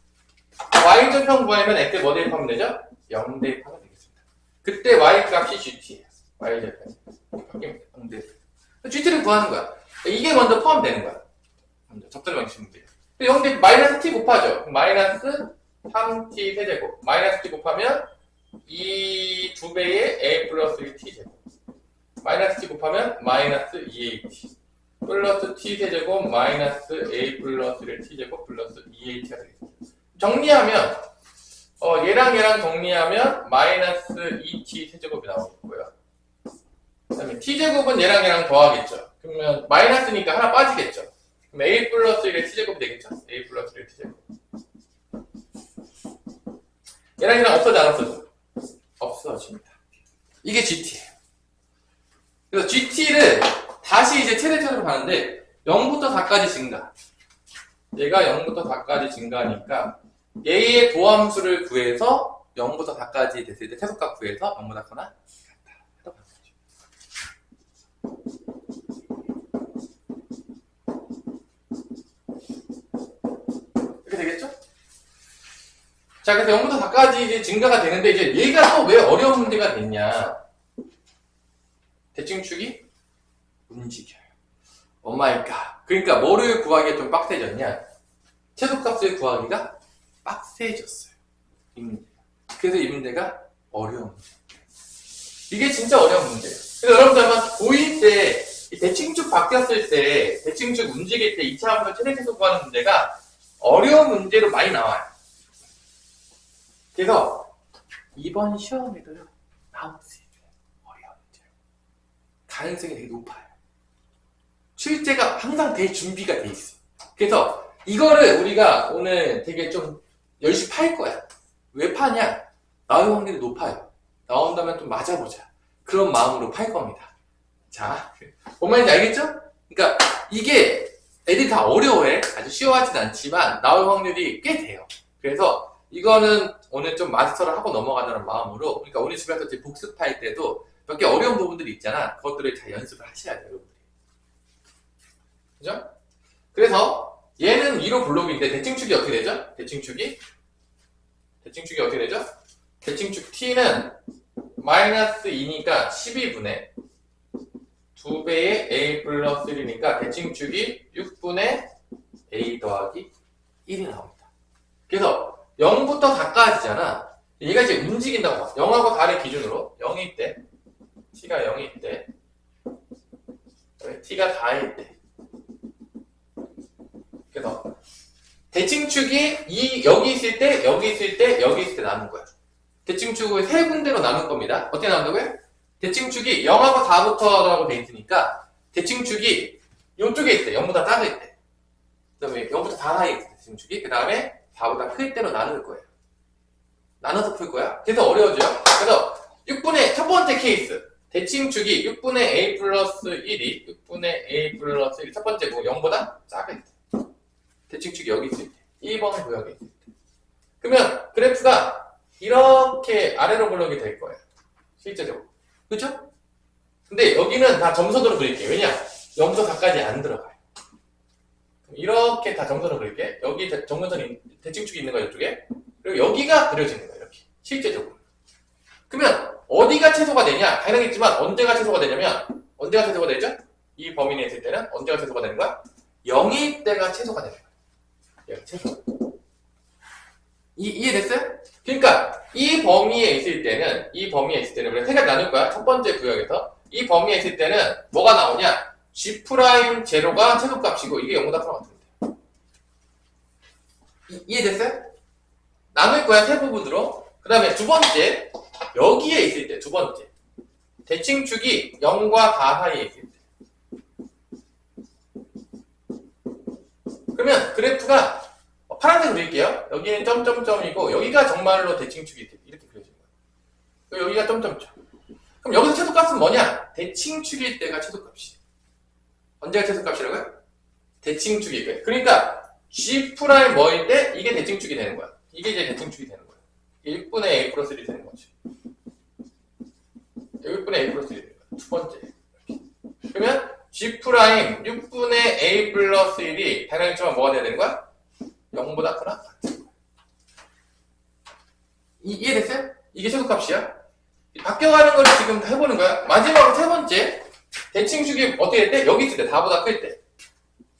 y절편 구하면 x 뭐 대입하면 되죠? 0 대입하면 되겠습니다. 그때 y 값이 gt예요. y절편. 바뀝니다. 0 대입. gt를 구하는 거야. 이게 먼저 포함되는 거야. 먼저 접선의 방식 문제. 0 대입 마이너스 t 곱하죠. 마이너스 3t 세제곱. 마이너스 t 곱하면 이 2배의 a 플러스 1t 제곱. 마이너스 t 곱하면 마이너스 2at. 플러스 t 세제곱 마이너스 a 플러스 1t 제곱 플러스 2at가 되겠습니다. 정리하면 얘랑 정리하면 마이너스 2t 세제곱이 나오겠고요. 그 다음에 t제곱은 얘랑 더하겠죠. 그러면 마이너스니까 하나 빠지겠죠. 그럼 a 플러스 1의 t제곱이 되겠죠. a 플러스 1의 t제곱. 얘랑 없어져 안 없어져? 없어집니다. 이게 gt예요. 그래서 gt를 다시 이제 최대차로 가는데 0부터 4까지 증가. 얘가 0부터 4까지 증가하니까 얘의 도함수를 구해서 0부터 4까지 됐을 때 최소값 구해서 0보다 크거나 같다. 이렇게 되겠죠? 자, 그래서 0부터 4까지 이제 증가가 되는데 이제 얘가 또 왜 어려운 문제가 됐냐? 대칭축이 움직여요. 오마이갓. 그러니까 뭐를 구하기가 좀 빡세졌냐? 최소값을 구하기가 빡세졌어요. 이 문제. 그래서 이 문제가 어려운 문제. 이게 진짜 어려운 문제예요. 그래서 여러분들 아마 고1 때 대칭축 바뀌었을 때, 대칭축 움직일 때 2차 함수 최대 최소 구하는 문제가 어려운 문제로 많이 나와요. 그래서 이번 시험에도요 나올 수 있어요. 어려운 문제로. 가능성이 되게 높아요. 실제가 항상 될 준비가 돼 있어. 그래서 이거를 우리가 오늘 되게 좀 열심히 팔 거야. 왜 파냐? 나올 확률이 높아요. 나온다면 좀 맞아보자. 그런 마음으로 팔 겁니다. 자, 뭔 말인지 알겠죠? 그러니까 이게 애들이 다 어려워해. 아주 쉬워하진 않지만 나올 확률이 꽤 돼요. 그래서 이거는 오늘 좀 마스터를 하고 넘어가자는 마음으로, 그러니까 오늘 집에서 이제 복습할 때도 몇 개 어려운 부분들이 있잖아. 그것들을 잘 연습을 하셔야 돼요, 여러분들이. 그죠? 그래서 얘는 위로 블록인데 대칭축이 어떻게 되죠? 대칭축이 어떻게 되죠? 대칭축 t는 마이너스 2니까 12분의 2배의 a 플러스 1이니까 대칭축이 6분의 a 더하기 1이 나옵니다. 그래서 0부터 4까지잖아. 얘가 이제 움직인다고 봐. 0하고 다른 기준으로 0일 때 t가 0일 때 t가 4일 때. 그래서 대칭축이 여기 있을 때, 여기 있을 때, 여기 있을 때 나눈 거야. 대칭축을 세 군데로 나눌 겁니다. 어떻게 나눈다고요? 대칭축이 0하고 4부터라고 돼 있으니까 대칭축이 이쪽에 있대. 0보다 작을 때. 그 다음에 0부터 4 사이에 있대. 대칭축이. 그 다음에 4보다 클 때로 나눌 거예요. 나눠서 풀 거야. 그래서 어려워져요. 그래서 6분의 첫 번째 케이스. 대칭축이 6분의 a 플러스 1이 6분의 a 플러스 1 첫 번째 거 0보다 작을 때. 대칭축이 여기 있을 때. 1번은 구역에 있을 때. 그러면 그래프가 이렇게 아래로 굴러게 될 거예요. 실제적으로. 그죠? 근데 여기는 다 점선으로 그릴게요. 왜냐? 0부터 4까지 안 들어가요. 이렇게 다 점선으로 그릴게. 여기 정면선이 대칭축이 있는 거예요. 이쪽에. 그리고 여기가 그려지는 거예요. 이렇게. 실제적으로. 그러면 어디가 최소가 되냐? 당연하겠지만 언제가 최소가 되냐면 언제가 최소가 되죠? 이 범위 내에 있을 때는 언제가 최소가 되는 거야? 0일 때가 최소가 되는 거야. 최소. 이해됐어요? 그러니까 이 범위에 있을 때는 우리가 세 가지 나눌 거야. 첫 번째 구역에서 이 범위에 있을 때는 뭐가 나오냐? G'0가 최소값이고 이게 0보다 큰 것 같은데. 이해됐어요? 나눌 거야. 세 부분으로. 그 다음에 두 번째 여기에 있을 때 두 번째 대칭축이 0과 4 사이에 있을 때 그러면 그래프가 파란색 그릴게요. 여기는 점점점이고 여기가 정말로 대칭축이 이렇게 그려지는 거예요. 여기가 점점점. 그럼 여기서 최소값은 뭐냐? 대칭축일 때가 최소값이에요. 언제가 최소값이라고요? 대칭축일 거예요. 그러니까 G' 뭐일 때 이게 대칭축이 되는 거야. 이게 이제 대칭축이 되는 거야. 1분의 a 플러스 1이 되는 거죠. 1분의 a 플러스 1이 되는 거야. 두 번째. 이렇게. 그러면 G' 6분의 a 플러스 1이 당연히지만 뭐가 돼야 되는 거야? 0보다 크나? 같은 거야. 이해됐어요? 이게 최소값이야. 바뀌어가는 걸 지금 해보는 거야. 마지막으로 세 번째. 대칭축이 어떻게 될 때? 여기 있을 때 4보다 클 때.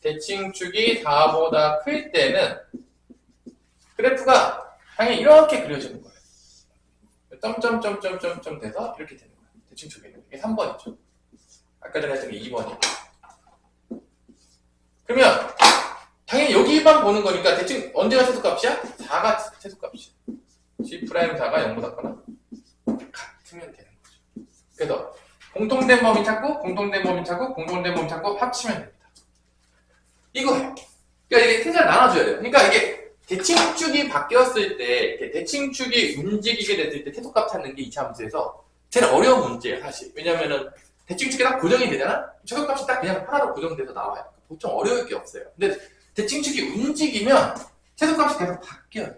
대칭축이 4보다 클 때는 그래프가 당연히 이렇게 그려지는 거예요. 점점점점점점 돼서 이렇게 되는 거예요. 대칭축이 있는 게 3번이죠. 아까 전에 했던 게 2번이고. 그러면 당연히 여기만 보는 거니까 대칭 언제가 최소값이야? 4가 최소값이야. G'4가 0보다 크나? 같으면 되는 거죠. 그래서 공통된 범위 찾고 공통된 범위 찾고 공통된 범위 찾고 합치면 됩니다. 이거예요. 그러니까 이게 세자를 나눠줘야 돼요. 그러니까 이게 대칭축이 바뀌었을 때, 대칭축이 움직이게 됐을 때 최소값 찾는 게 2차 함수에서 제일 어려운 문제예요, 사실. 왜냐면은 대칭축이 딱 고정이 되잖아? 최소값이 딱 그냥 하나로 고정돼서 나와요. 보통 어려울 게 없어요. 근데 대칭축이 움직이면 최소값이 계속 바뀌어요.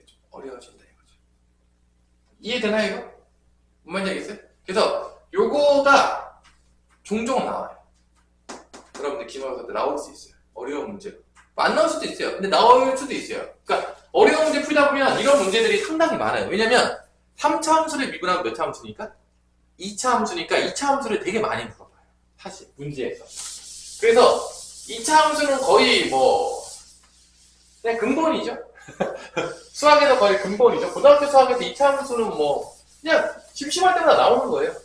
좀 어려워진다 이거죠. 이해되나요, 이거? 뭔 말인지 알겠어요? 그래서 요거가 종종 나와요. 여러분들 기말고사 때 나올 수 있어요. 어려운 문제로. 안 나올 수도 있어요. 근데 나올 수도 있어요. 그러니까 어려운 문제 풀다 보면 이런 문제들이 상당히 많아요. 왜냐면 3차 함수를 미분하면 몇 차 함수니까? 2차 함수니까 2차 함수를 되게 많이 물어봐요. 사실 문제에서. 그래서 2차 함수는 거의 뭐 그냥 근본이죠. 수학에서 거의 근본이죠. 고등학교 수학에서 2차 함수는 뭐 그냥 심심할 때마다 나오는 거예요.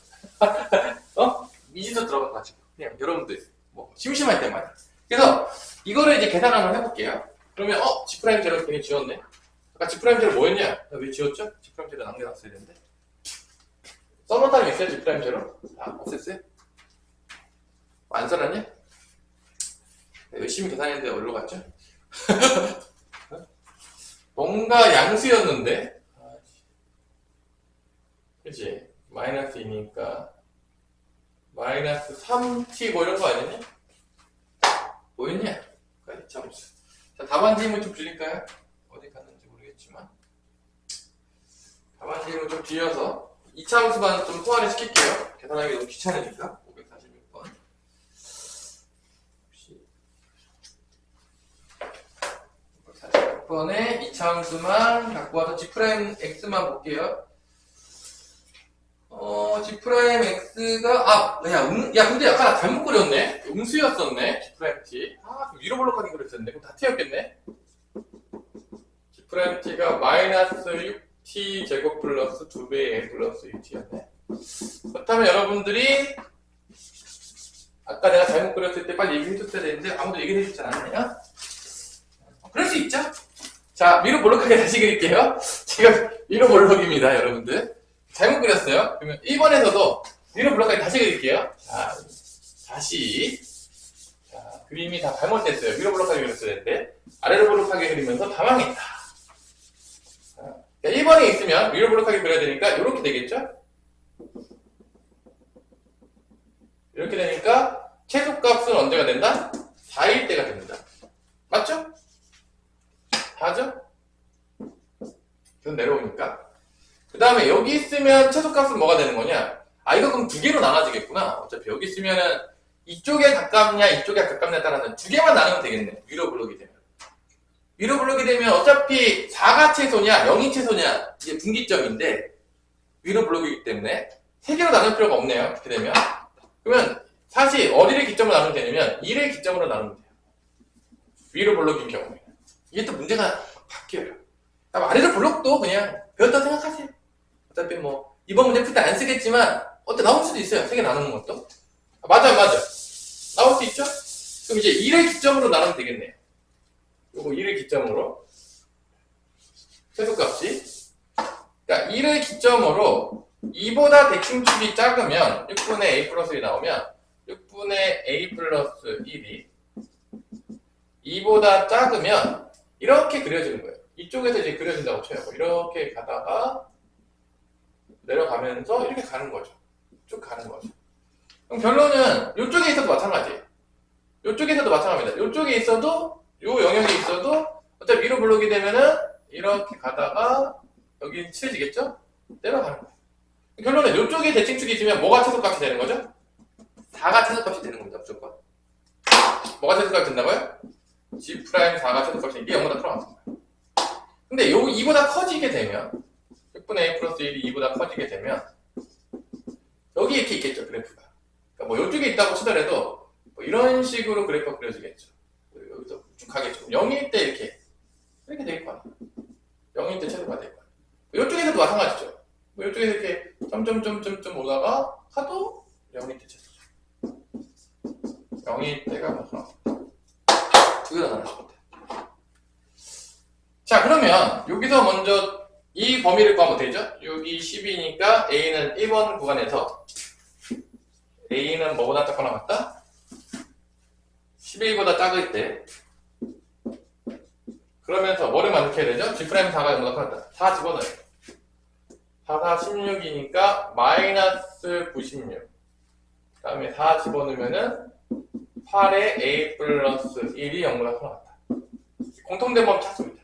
미지도 들어가가지고 그냥 여러분들 뭐 심심할 때마다. 그래서 이거를 이제 계산 한번 해볼게요. 그러면 G'0를 괜히 지웠네. 아까 G'0를 뭐였냐? 왜 지웠죠? G'0를 남겨놨어야 되는데. 써놓은 사람 있어요? G'0로? 없앴어요? 안 써놨냐? 열심히 계산했는데 어디로 갔죠? 뭔가 양수였는데? 그치? 마이너스 2니까 마이너스 3t 뭐 이런 거 아니냐? 뭐였냐? 자, 답안 질문 좀 줄일까요? 어디 갔는지 모르겠지만 답안 질문 좀 줄여서 2차 함수만 좀 소화를 시킬게요. 계산하기 너무 귀찮으니까. 546번 546번에 2차 함수만 갖고 와서 G'X만 볼게요. G'X가, 야, 근데 아까 나 잘못 그렸네? 음수였었네? G'T. 좀 위로 볼록하게 그렸었네. 그럼 다 T였겠네? G'T가 마이너스 6T 제곱 플러스 2배의 N 플러스 6T였네. 그렇다면 여러분들이 아까 내가 잘못 그렸을 때 빨리 얘기해줬어야 되는데 아무도 얘기를 해주지 않았네요. 그럴 수 있죠. 자, 위로 볼록하게 다시 그릴게요. 제가 위로 볼록입니다, 여러분들. 잘못 그렸어요. 그러면 1번에서도 위로 볼록하게 다시 그릴게요. 자, 다시. 자, 그림이 다 잘못됐어요. 위로 볼록하게 그렸어야 되는데 아래로 볼록하게 그리면서 다 망했다. 자, 1번에 있으면 위로 볼록하게 그려야 되니까 이렇게 되겠죠? 이렇게 되니까 최소값은 언제가 된다? 4일 때가 됩니다. 맞죠? 다죠? 그럼 내려오니까. 그 다음에 여기 있으면 최소값은 뭐가 되는 거냐? 아, 이거 그럼 두 개로 나눠지겠구나. 어차피 여기 있으면은 이쪽에 가깝냐, 이쪽에 가깝냐에 따라서 두 개만 나누면 되겠네. 위로 블록이 되면. 위로 블록이 되면 어차피 4가 최소냐, 0이 최소냐, 이게 분기점인데, 위로 블록이기 때문에 세 개로 나눌 필요가 없네요. 이렇게 되면. 그러면 사실 어디를 기점으로 나누면 되냐면 2를 기점으로 나누면 돼요. 위로 블록인 경우에. 이게 또 문제가 바뀌어요. 아래로 블록도 그냥 배웠다고 생각하세요. 어차피 뭐 이번 문제 풀 때 안 쓰겠지만 어때 나올 수도 있어요. 3개 나누는 것도. 맞아. 나올 수 있죠? 그럼 이제 2를 기점으로 나누면 되겠네요. 요거 2를 기점으로 최소값이. 그러니까 2를 기점으로 2보다 대칭축이 작으면 6분의 a 플러스 1이 나오면 6분의 a 플러스 1이 2보다 작으면 이렇게 그려지는 거예요. 이쪽에서 이제 그려진다고 쳐요. 이렇게 가다가 내려가면서 이렇게 가는 거죠. 쭉 가는 거죠. 그럼 결론은 이쪽에 있어도 마찬가지예요. 이쪽에서도 마찬가지입니다. 이쪽에 있어도 이 영역에 있어도 어차피 위로 블록이 되면은 이렇게 가다가 여기 칠해지겠죠? 내려가는 거예요. 결론은 이쪽에 대칭축이 있으면 뭐가 최소값이 되는 거죠? 4가 최소값이 되는 겁니다. 무조건. 뭐가 최소값이 된다고요? G'4가 최소값이 이게 0보다 크러왔습니다. 근데 요 2보다 커지게 되면 6분의 a 플러스 1이 2보다 커지게 되면 여기 이렇게 있겠죠. 그래프가. 그러니까 뭐 이쪽에 있다고 치더라도 뭐 이런 식으로 그래프가 그려지겠죠. 여기서 쭉 가겠죠. 0일 때 이렇게 되길 거예요. 0일 때 최소가 될 거예요. 이쪽에서도 마찬가지죠. 뭐 이쪽에서 이렇게 점점점점점 오다가 하도 0일 때 최소죠. 0일 때가 뭐 두 개가 나눌 수 있다. 자, 그러면 여기서 먼저 이 범위를 구하면 되죠? 여기 10이니까 A는 1번 구간에서 A는 뭐보다 작거나 같다? 11보다 작을 때 그러면서 뭐를 만족해야 되죠? G'4가 0보다 크다. 4 집어넣어요. 4, 4, 16이니까 마이너스 96. 그 다음에 4 집어넣으면은 8에 A 플러스 1이 0보다 크다. 공통된 범위 찾습니다.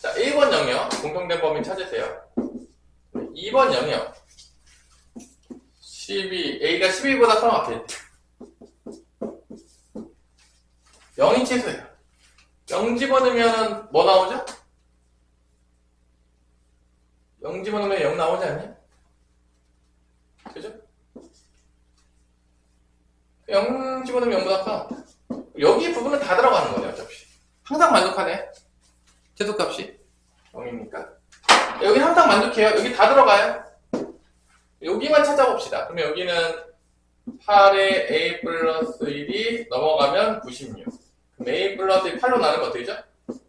자, 1번 영역 공통된 범위 찾으세요. 2번 영역 A가 12보다 커 같겠지. 0이 최소예요. 0 집어넣으면 뭐 나오죠? 0 집어넣으면 0 나오지 않냐? 그죠? 0 집어넣으면 0보다 커. 여기 부분은 다 들어가는 거죠, 어차피. 항상 만족하네. 최소값이 0이니까. 여기 항상 만족해요. 여기 다 들어가요. 여기만 찾아봅시다. 그러면 여기는 8에 A 플러스 1이 넘어가면 96. 그럼 A 플러스 1 8로 나누면 어떻게 되죠?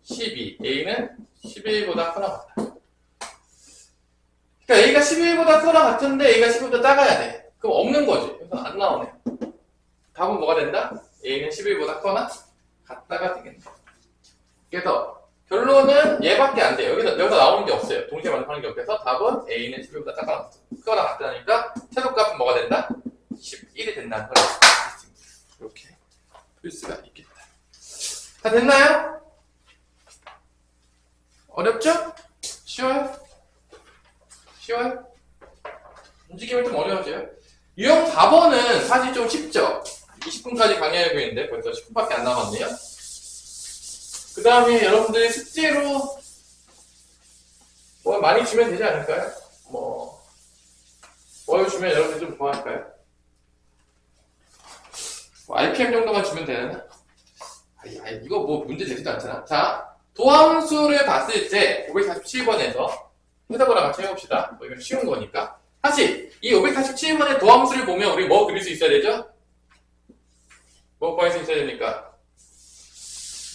12. A는 11보다 크나 같다. 그러니까 A가 11보다 크나 같은데 A가 11보다 작아야 돼. 그럼 없는 거지. 그래서 안 나오네. 답은 뭐가 된다? A는 11보다 크거나 같다가 되겠네. 그래서 결론은 얘밖에 안 돼요. 여기서 나오는 게 없어요. 동시에 만족하는 게 없어서 답은 A는 11보다 작거나 같다니까 최소값은 뭐가 된다? 11이 된다는 걸 알수 있습니다. 이렇게 풀 수가 있겠다. 다 됐나요? 어렵죠? 쉬워요? 쉬워요? 움직임이 좀 어려워져요. 유형 4번은 사실 좀 쉽죠? 20분까지 강의하고 있는데 벌써 10분밖에 안 남았네요. 그 다음에 여러분들이 숙제로 뭐 많이 주면 되지 않을까요? 뭘 주면 여러분들이 좀 좋아할까요? RPM 정도만 주면 되나? 이거 뭐 문제 되지도 않잖아. 자, 도함수를 봤을 때 547번에서 해석을 같이 해봅시다. 뭐 이건 쉬운 거니까. 사실 이 547번의 도함수를 보면 우리 뭐 그릴 수 있어야 되죠? 뭐 구할 수 있어야 됩니까?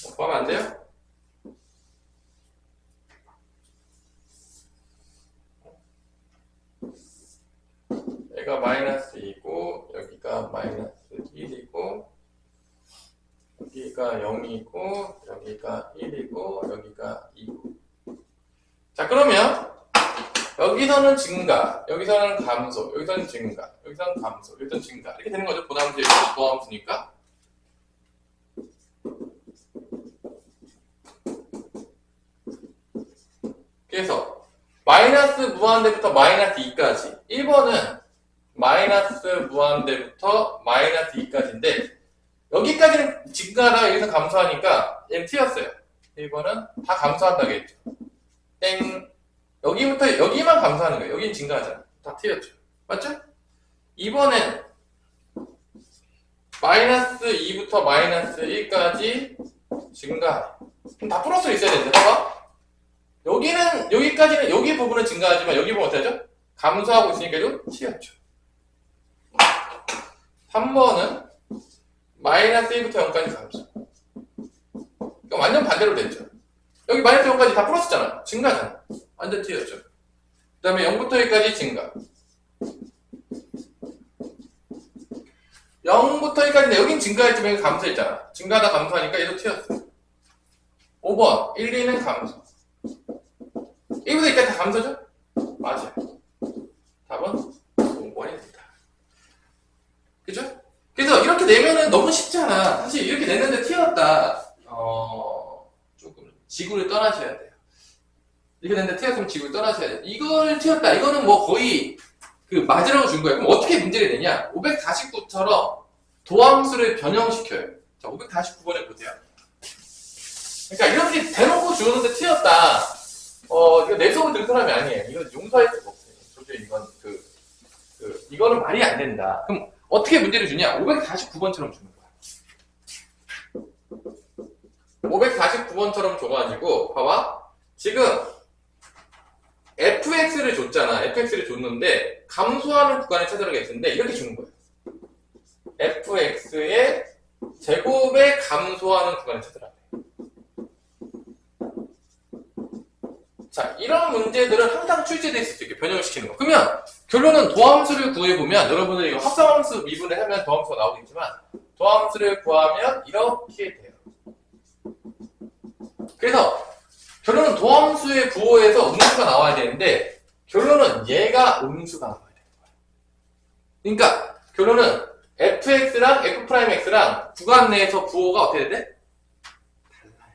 뭐 구하면 안 돼요? 얘가 마이너스 2고 여기가 마이너스 1이고 여기가 0이고 여기가 1이고 여기가 2고. 자, 그러면 여기서는 증가, 여기서는 감소, 여기서는 증가, 여기서는 감소, 여기서는 증가 이렇게 되는 거죠. 보함수, 도함수니까. 그래서 마이너스 무한대부터 마이너스 2까지 1번은 마이너스 무한대부터 마이너스 2까지인데 여기까지는 증가라 여기서 감소하니까 얘는 T였어요. 1번은 다 감소한다겠죠. 땡. 여기부터 여기만 감소하는 거예요. 여기는 증가하잖아. 다 T였죠. 맞죠? 2번엔 마이너스 2부터 마이너스 1까지 증가. 그럼 다 플러스로 있어야 되는데 봐봐. 여기는 여기까지는 여기 부분은 증가하지만 여기 부분 어떻게 하죠? 감소하고 있으니까 이거 T였죠. 3번은 마이너스 1부터 0까지 감소. 그러니까 완전 반대로 됐죠. 여기 마이너스 0까지 다 플러스잖아. 증가잖아. 완전 T였죠. 그 다음에 0부터 1까지 증가. 0부터 1까지인데 여긴 증가했지만 여기 감소했잖아. 증가하다 감소하니까 얘도 T였어. 5번 1, 2는 감소. 1부터 2까지 다 감소죠? 맞아요. 답은 5번입니다. 그죠? 그래서 이렇게 내면은 너무 쉽잖아. 사실 이렇게 냈는데 T였다. 조금 지구를 떠나셔야 돼요. 이렇게 됐는데 T였으면 지구를 떠나셔야 돼요. 이걸 T였다. 이거는 뭐 거의 그 맞으라고 준 거예요. 그럼 어떻게 문제를 내냐? 549처럼 도함수를 변형시켜요. 자, 549번에 보세요. 그러니까 이렇게 대놓고 주었는데 T였다. 이거 내 수업을 들은 사람이 아니에요. 이건 용서할 수가 없어요. 도저히 이건 이거는 말이 안 된다. 그럼 어떻게 문제를 주냐? 549번처럼 주는 거야. 549번처럼 줘가지고 봐봐. 지금 fx를 줬잖아. fx를 줬는데 감소하는 구간을 찾으라고 했는데 이렇게 주는 거예요. fx의 제곱에 감소하는 구간을 찾으라고 해요. 자, 이런 문제들은 항상 출제될 수 있게 변형을 시키는 거. 그러면 결론은 도함수를 구해보면 여러분들이 이거 합성함수 미분을 하면 도함수가 나오겠지만 도함수를 구하면 이렇게 돼요. 그래서 결론은 도함수의 부호에서 음수가 나와야 되는데 결론은 얘가 음수가 나와야 되는 거야. 그러니까 결론은 fx랑 f'x랑 구간 내에서 부호가 어떻게 돼? 달라야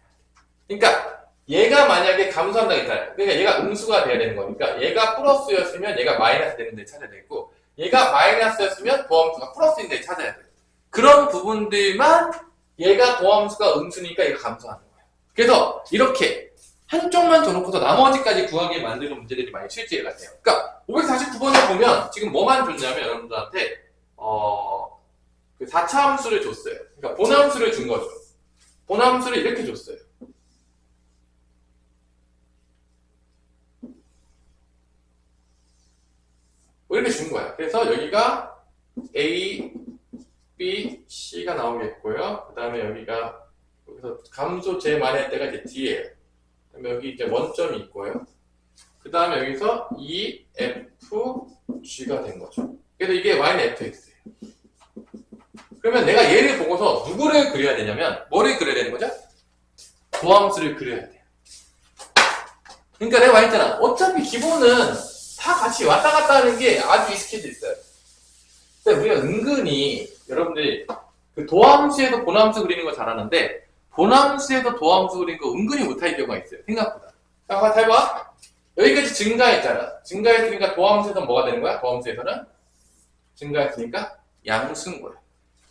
돼. 그러니까 얘가 만약에 감소한다고 했잖아요. 그러니까 얘가 음수가 돼야 되는 거니까 얘가 플러스였으면 얘가 마이너스 되는 데 찾아야 되고 얘가 마이너스였으면 도함수가 플러스인 데 찾아야 돼요. 그런 부분들만 얘가 도함수가 음수니까 얘가 감소하는 거예요. 그래서 이렇게 한쪽만 줘놓고서 나머지까지 구하게 만드는 문제들이 많이 실제 같아요. 그러니까 549번에 보면 지금 뭐만 줬냐면 여러분들한테 그 4차 함수를 줬어요. 그러니까 본함수를 준 거죠. 본함수를 이렇게 줬어요. 뭐 이렇게 준 거야. 그래서 여기가 A, B, C가 나오겠고요. 그 다음에 여기가 여기서 감소 제일 많이 할 때가 이제 D예요. 그 다음에 여기 이제 원점이 있고요. 그 다음에 여기서 E, F, G가 된 거죠. 그래서 이게 Y는 fx예요. 그러면 내가 얘를 보고서 누구를 그려야 되냐면 뭐를 그려야 되는 거죠? 도함수를 그려야 돼요. 그러니까 내가 말했잖아. 어차피 기본은 다 같이 왔다 갔다 하는 게 아주 익숙해져 있어요. 근데 우리가 은근히 여러분들이 그 도함수에서 본함수 그리는 거 잘하는데 본함수에서 도함수 그리는 거 은근히 못할 경우가 있어요. 생각보다. 자, 잘 봐. 여기까지 증가했잖아. 증가했으니까 도함수에서는 뭐가 되는 거야? 도함수에서는 증가했으니까 양수인 거야.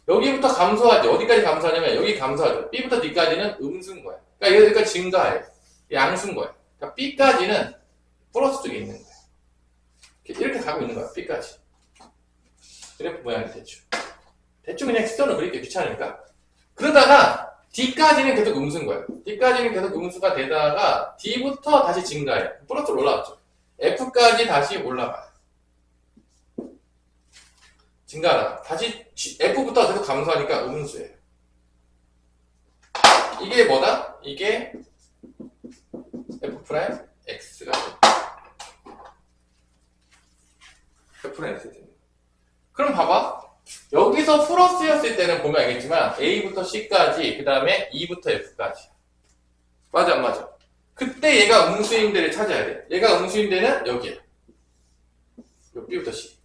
여기부터 감소하지. 어디까지 감소하냐면 여기 감소하죠. B부터 D까지는 음수인 거야. 그러니까 여기까지 증가해. 양수인 거야. 그러니까 B까지는 플러스 쪽에 있는 거야. 이렇게 가고 있는 거야. B까지. 그래프 모양이 대충 그냥 숫자로 그리기 귀찮으니까. 그러다가 D까지는 계속 음수인 거야. D까지는 계속 음수가 되다가 D부터 다시 증가해. 플러스로 올라왔죠. F까지 다시 올라가요. 증가하다가 다시 F부터 계속 감소하니까 음수예요. 이게 뭐다? 이게 F' X가 F'X 됩니다. 그럼 봐봐. 여기서 플러스였을 때는 보면 알겠지만 A부터 C까지 그 다음에 E부터 F까지 맞아 안 맞아? 그때 얘가 음수인 데를 찾아야 돼. 얘가 음수인 데는 여기야. 요 B부터 C.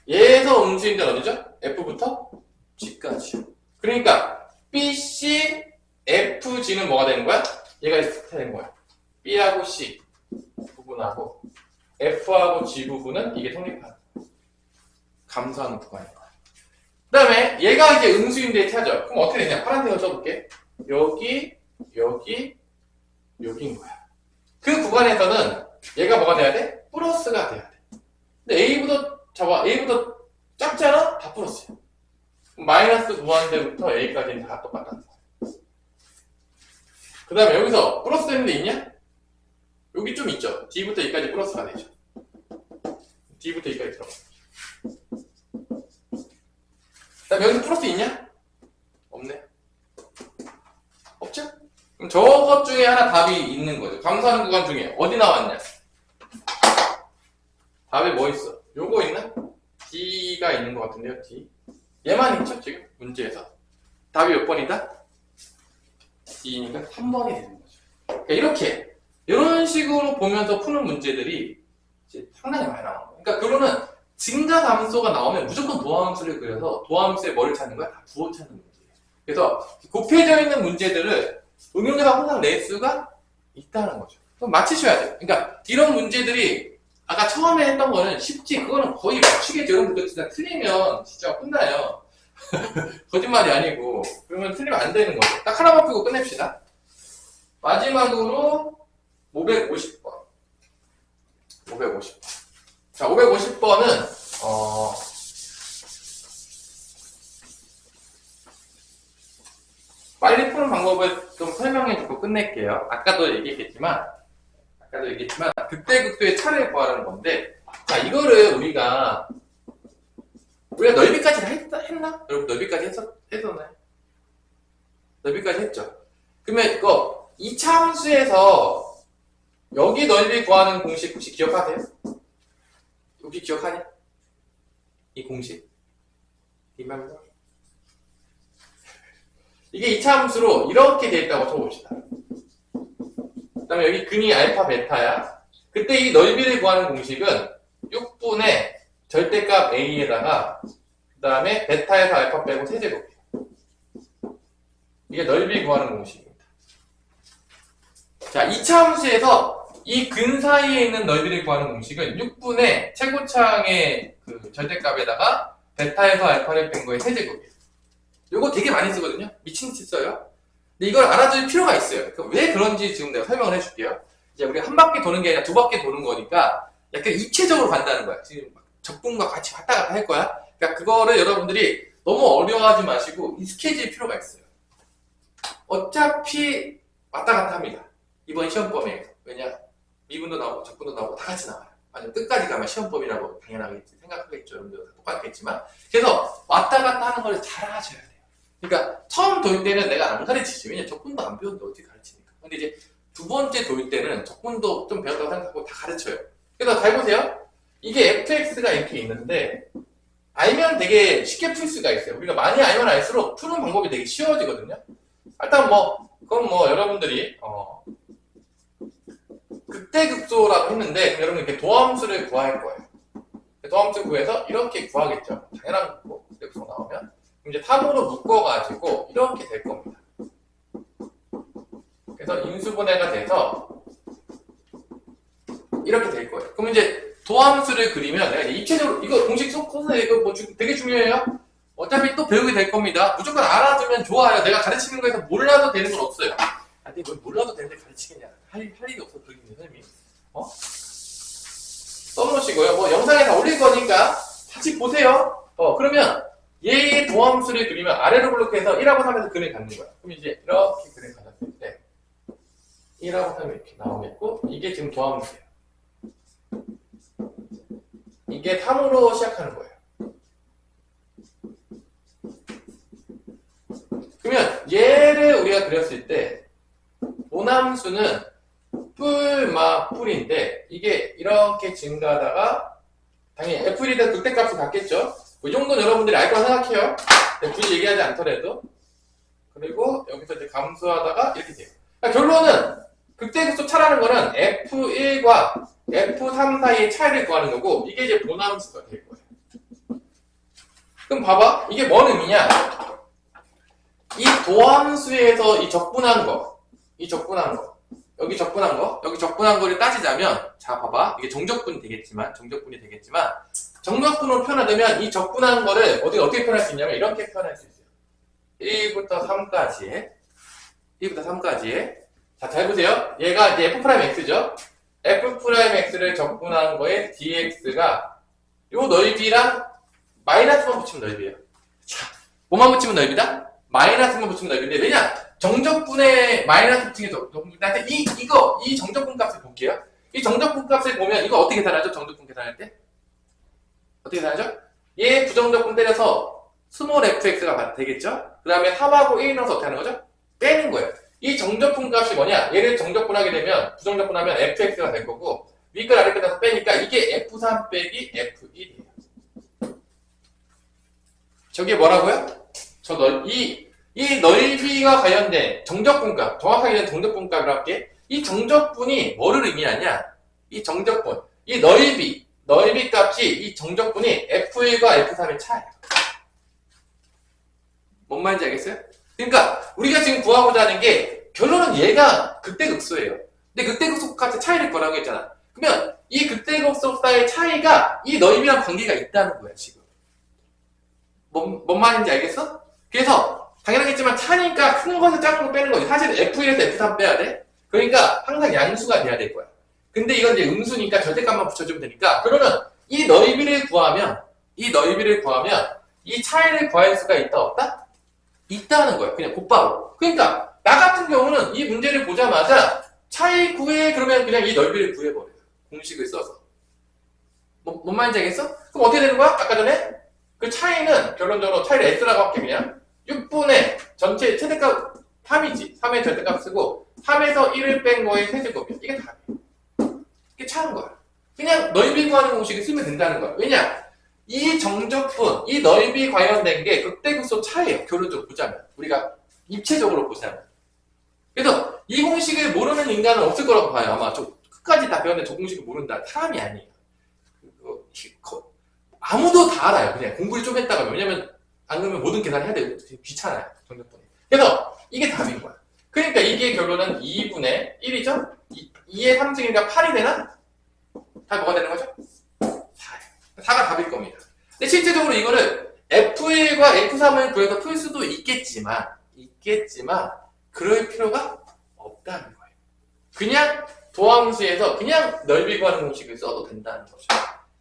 얘에서 음수인 데는 어디죠? F부터 G까지. 그러니까 B, C, F, G는 뭐가 되는 거야? 얘가 이렇게 되는 거야. B하고 C 부분하고 F하고 G 부분은 이게 성립하는 거야. 감소하는 구간인 거야. 그 다음에 얘가 이제 음수인데 찾아. 그럼 어떻게 되냐? 파란색으로 써볼게. 여기, 여기, 여기인 거야. 그 구간에서는 얘가 뭐가 돼야 돼? 플러스가 돼야 돼. 근데 A부터 잡아. A부터 작잖아? 다 플러스야. 마이너스 무한대부터 A까지는 다 똑같다는 거야. 그 다음에 여기서 플러스 되는 데 있냐? 여기 좀 있죠? D부터 E까지 플러스가 되죠. D부터 E까지 들어가. 그 다음에 여기서 플러스 있냐? 없네. 없죠? 그럼 저것 중에 하나 답이 있는 거죠. 감소하는 구간 중에 어디 나왔냐? 답에 뭐 있어? 요거 있나? D가 있는 것 같은데요, D. 얘만 있죠, 지금? 문제에서. 답이 몇 번이다? D니까 3번이 되는 거죠. 그러니까 이렇게, 이런 식으로 보면서 푸는 문제들이 이제 상당히 많이 나와요. 그러니까 결론은 증가 감소가 나오면 무조건 도함수를 그려서 도함수의 뭐를 찾는 거야? 다 부호 찾는 문제예요. 그래서 곱해져 있는 문제들을 응용해서 항상 낼 수가 있다는 거죠. 그럼 맞히셔야 돼요. 그러니까 이런 문제들이 아까 처음에 했던 거는 쉽지, 그거는 거의 맞추겠죠. 여러분들 진짜 틀리면 진짜 끝나요. 거짓말이 아니고. 그러면 틀리면 안 되는 거죠. 딱 하나만 풀고 끝냅시다. 마지막으로 550번. 550번. 자, 550번은 빨리 푸는 방법을 좀 설명해주고 끝낼게요. 아까도 얘기했지만 극대극소의 차를 구하라는 건데, 자, 이거를 우리가 넓이까지 했나? 여러분 넓이까지 했었나요? 넓이까지 했죠. 그러면 이거 2차 함수에서 여기 넓이 구하는 공식 혹시 기억하세요? 혹시 기억하냐? 이 공식? 리멤버? 이게 2차 함수로 이렇게 되어 있다고 쳐봅시다. 그 다음에 여기 근이 알파 베타야. 그때 이 넓이를 구하는 공식은 6분의 절대값 a에다가 그 다음에 베타에서 알파 빼고 세제곱이에요. 이게 넓이 구하는 공식입니다. 자, 2차 함수에서 이 근 사이에 있는 넓이를 구하는 공식은 6분의 최고창의 그 절대값에다가 베타에서 알파를 뺀 거의 세제곱이에요. 이거 되게 많이 쓰거든요. 미친듯이 써요. 근데 이걸 알아둘 필요가 있어요. 왜 그런지 지금 내가 설명을 해줄게요. 이제 우리가 한 바퀴 도는 게 아니라 두 바퀴 도는 거니까 약간 입체적으로 간다는 거야. 지금 적분과 같이 왔다 갔다 할 거야. 그러니까 그거를 여러분들이 너무 어려워하지 마시고 익숙해질 필요가 있어요. 어차피 왔다 갔다 합니다. 이번 시험범위에서. 왜냐? 미분도 나오고 적분도 나오고 다 같이 나와요. 아니면 끝까지 가면 시험범위라고 당연하게 생각하겠죠. 여러분들 다 똑같겠지만. 그래서 왔다 갔다 하는 걸 잘 하셔야 돼요. 그러니까 처음 도일 때는 내가 안 가르치지. 왜냐? 적분도 안 배웠는데 어떻게 가르치니까. 근데 이제 두 번째 도일 때는 적분도 좀 배웠다고 생각하고 다 가르쳐요. 그래서 잘 보세요. 이게 fx가 이렇게 있는데 알면 되게 쉽게 풀 수가 있어요. 우리가 많이 알면 알수록 푸는 방법이 되게 쉬워지거든요. 일단 그건 여러분들이 극대극소라고 했는데 여러분 이렇게 도함수를 구할 거예요. 도함수 구해서 이렇게 구하겠죠. 당연한 거고 극대극소 나오면 이제 탑으로 묶어가지고 이렇게 될 겁니다. 그래서 인수분해가 돼서 이렇게 될 거예요. 그럼 이제 도함수를 그리면 내가 이제 입체적으로 이거 공식 써서 이거 되게 중요해요. 어차피 또 배우게 될 겁니다. 무조건 알아두면 좋아요. 내가 가르치는 거에서 몰라도 되는 건 없어요. 아니 뭘 몰라도 되는데 가르치겠냐? 할 일이 없어 그러겠네 선생님이. 써놓으시고요. 영상에다 올릴 거니까 다시 보세요. 그러면 얘의 도함수를 그리면 아래로 블록해서 1하고 3에서 근을 갖는 거야. 그럼 이제 이렇게 근을 가졌을 때 1하고 3이 이렇게 나오겠고, 이게 지금 도함수예요. 이게 3으로 시작하는 거예요. 그러면 얘를 우리가 그렸을 때 도함수는 뿔인데 이게 이렇게 증가하다가 당연히 F1에 대한 극대값이 같겠죠. 이 정도는 여러분들이 알 거라 생각해요. 굳이 얘기하지 않더라도. 그리고 여기서 이제 감소하다가 이렇게 돼요. 그러니까 결론은 극대극소 차라는 거는 F1과 F3 사이의 차이를 구하는 거고, 이게 이제 도함수가 될 거예요. 그럼 봐봐. 이게 뭔 의미냐? 이 도함수에서 이 적분한 거, 여기 적분한 거를 따지자면, 자, 봐봐. 이게 정적분이 되겠지만, 정적분으로 표현하려면 이 적분한 거를 어떻게 표현할 수 있냐면, 이렇게 표현할 수 있어요. 1부터 3까지에. 자, 잘 보세요. 얘가 이제 F'X죠? F'X를 적분한 거에 dx가 요 넓이랑 마이너스만 붙이면 넓이에요. 자, 뭐만 붙이면 넓이다? 마이너스만 붙이면 넓이인데, 왜냐? 정적분에 마이너스 붙이는 게 적분인데, 이 정적분 값을 볼게요. 이 정적분 값을 보면, 이거 어떻게 계산하죠? 정적분 계산할 때? 어떻게 계산하죠? 얘 부정적분 때려서 스몰 fx가 되겠죠? 그 다음에 3하고 1 넣어서 어떻게 하는 거죠? 빼는 거예요. 이 정적분 값이 뭐냐? 얘를 정적분하게 되면, 부정적분하면 fx가 될 거고, 윗글 아래글 나서 빼니까 이게 f3 빼기 f1이에요. 저게 뭐라고요? 이 넓이가 관련된 정적분값, 정확하게 된 정적분값이라고 할게. 이 정적분이 뭐를 의미하냐? 이 정적분, 이 넓이 값이 이 정적분이 F1과 F3의 차이야. 뭔 말인지 알겠어요? 그러니까 우리가 지금 구하고자 하는 게 결론은 얘가 극대극소예요. 근데 극대극소 값의 차이를 구하라고 했잖아. 그러면 이 극대극소 사이의 차이가 이 넓이랑 관계가 있다는 거야, 지금. 뭔 말인지 알겠어? 그래서 당연하겠지만 차니까 큰 것을 작은 거 빼는 거지. 사실 F1에서 F3 빼야 돼. 그러니까 항상 양수가 돼야 될 거야. 근데 이건 이제 음수니까 절대값만 붙여주면 되니까, 그러면 이 넓이를 구하면 이 차이를 구할 수가 있다 없다? 있다는 거야. 그냥 곧바로. 그러니까 나 같은 경우는 이 문제를 보자마자 차이 구해, 그러면 그냥 이 넓이를 구해버려요. 공식을 써서. 뭔 말인지 알겠어? 그럼 어떻게 되는 거야? 아까 전에 그 차이는 결론적으로 차이를 S라고 할게. 그냥 6분의 전체 최대값 3이지. 3의 절대값 쓰고 3에서 1을 뺀 거의 세제곱이야. 이게 답이야. 이게 차는 거야. 그냥 넓이 구하는 공식을 쓰면 된다는 거야. 왜냐? 이 정적분, 이 넓이 관련된 게 극대극소 차이예요. 결론적으로 보자면. 우리가 입체적으로 보자면. 그래서 이 공식을 모르는 인간은 없을 거라고 봐요. 아마 저 끝까지 다 배웠는데 저 공식을 모른다. 사람이 아니에요. 아무도 다 알아요. 그냥 공부를 좀 했다가. 왜냐면 안 그러면 모든 계산을 해야 되고 귀찮아요. 정적분이. 그래서 이게 답인 거야. 그러니까 이게 결론은 2분의 1이죠? 2의 3승이니까 8이 되나? 다 뭐가 되는 거죠? 4예요. 4가 답일 겁니다. 근데 실제적으로 이거를 F1과 F3을 구해서 풀 수도 있겠지만 그럴 필요가 없다는 거예요. 그냥 도함수에서 그냥 넓이 구하는 공식을 써도 된다는 거죠.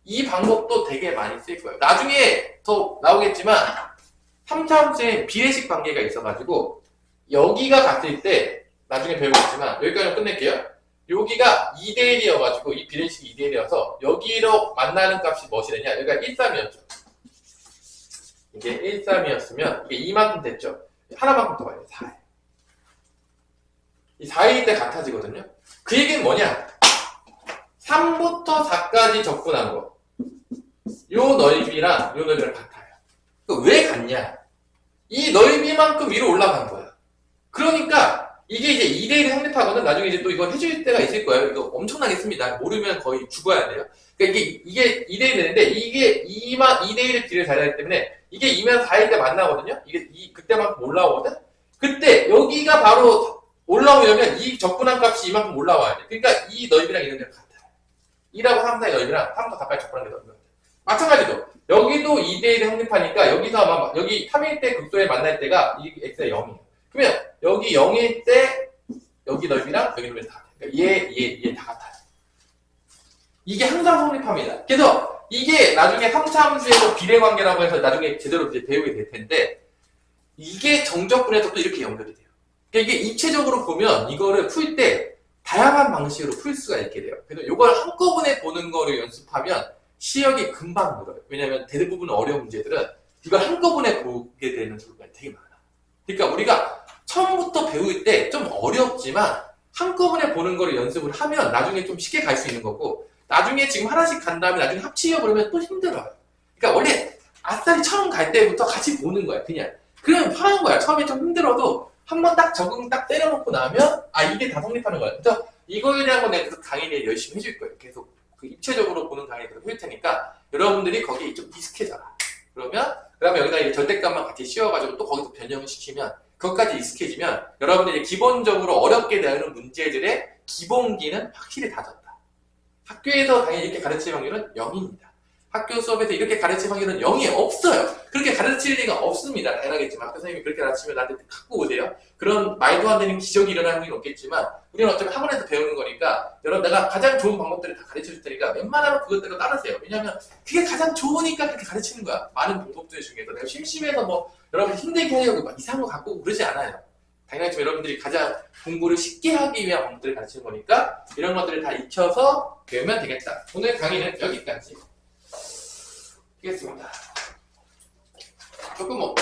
이 방법도 되게 많이 쓸 거예요. 나중에 더 나오겠지만 3차 함수에 비례식 관계가 있어가지고 여기가 같을 때 나중에 배우겠지만 여기까지 끝낼게요. 여기가 2대1이어가지고 이 비례식이 2대1이어서 여기로 만나는 값이 무엇이 되냐? 여기가 1, 3이었죠. 이게 1, 3이었으면 이게 이만큼 됐죠. 하나만큼 더 가야 돼. 4예요. 이 4일 때 같아지거든요. 그 얘기는 뭐냐? 3부터 4까지 적분한 거. 요 넓이랑 같아요. 왜 같냐? 이 넓이만큼 위로 올라간 거야. 그러니까 이게 이제 2대1이 성립하거든. 나중에 이제 또 이거 해줄 때가 있을 거예요. 이거 엄청나게 씁니다. 모르면 거의 죽어야 돼요. 그러니까 이게 2대1이 되는데 이게 2대1의 비례를 잘하기 때문에 이게 2면 4일 때 만나거든요. 이게 그때만큼 올라오거든. 그때 여기가 바로 올라오려면 이 적분한 값이 이만큼 올라와야 돼. 그러니까 이 넓이랑 이런 데랑 같아요. 2하고 3 사이 넓이랑 3부터 4까지 적분한 게 넓이거든. 마찬가지로 여기도 2대1이 성립하니까 여기서 아마 여기 3일 때 극소에 만날 때가 이 x가 0이에요. 그러면 여기 0일 때 여기 넓이랑 여기 넓이랑 다 같아요. 그러니까 얘 다 같아요. 이게 항상 성립합니다. 그래서 이게 나중에 3차 함수에서 비례관계라고 해서 나중에 제대로 이제 배우게 될 텐데 이게 정적분에서 또 이렇게 연결이 돼요. 그러니까 이게 입체적으로 보면 이거를 풀 때 다양한 방식으로 풀 수가 있게 돼요. 그래서 이걸 한꺼번에 보는 거를 연습하면 시력이 금방 늘어요. 왜냐하면 대부분 어려운 문제들은 이걸 한꺼번에 보게 되는 경우가 되게 많아. 그러니까 우리가 처음부터 배울 때 좀 어렵지만 한꺼번에 보는 거를 연습을 하면 나중에 좀 쉽게 갈 수 있는 거고, 나중에 지금 하나씩 간 다음에 나중에 합치려고 그러면 또 힘들어요. 그러니까 원래 아싸리 처음 갈 때부터 같이 보는 거야, 그냥. 그러면 편한 거야. 처음에 좀 힘들어도 한번 딱 적응 딱 때려놓고 나면 아, 이게 다 성립하는 거야. 그래서 이거에 대한 건 내가 계속 강의를 열심히 해줄 거예요. 계속 그 입체적으로 보는 강의를 계속 해줄 테니까 여러분들이 거기에 좀 익숙해져라. 그러면 그다음에 여기다 이제 절대값만 같이 씌워가지고 또 거기서 변형을 시키면 그것까지 익숙해지면 여러분들이 기본적으로 어렵게 다루는 문제들의 기본기는 확실히 다졌다. 학교에서 당연히 이렇게 가르칠 확률은 0입니다. 학교 수업에서 이렇게 가르칠 확률은 0이 없어요. 그렇게 가르칠 리가 없습니다. 당연하겠지만 학교 선생님이 그렇게 가르치면 나한테 갖고 오세요. 그런 말도 안 되는 기적이 일어나는 일은 없겠지만 우리는 어차피 학원에서 배우는 거니까 여러분 내가 가장 좋은 방법들을 다 가르쳐 줄 테니까 웬만하면 그것대로 따르세요. 왜냐하면 그게 가장 좋으니까 그렇게 가르치는 거야. 많은 방법들 중에서 내가 심심해서 뭐 여러분 힘들게 하려고 막 이상한 거 갖고 오고 그러지 않아요. 당연히 여러분들이 가장 공부를 쉽게 하기 위한 방법들을 가르치는 거니까 이런 것들을 다 익혀서 배우면 되겠다. 오늘 강의는 여기까지 하겠습니다. 조금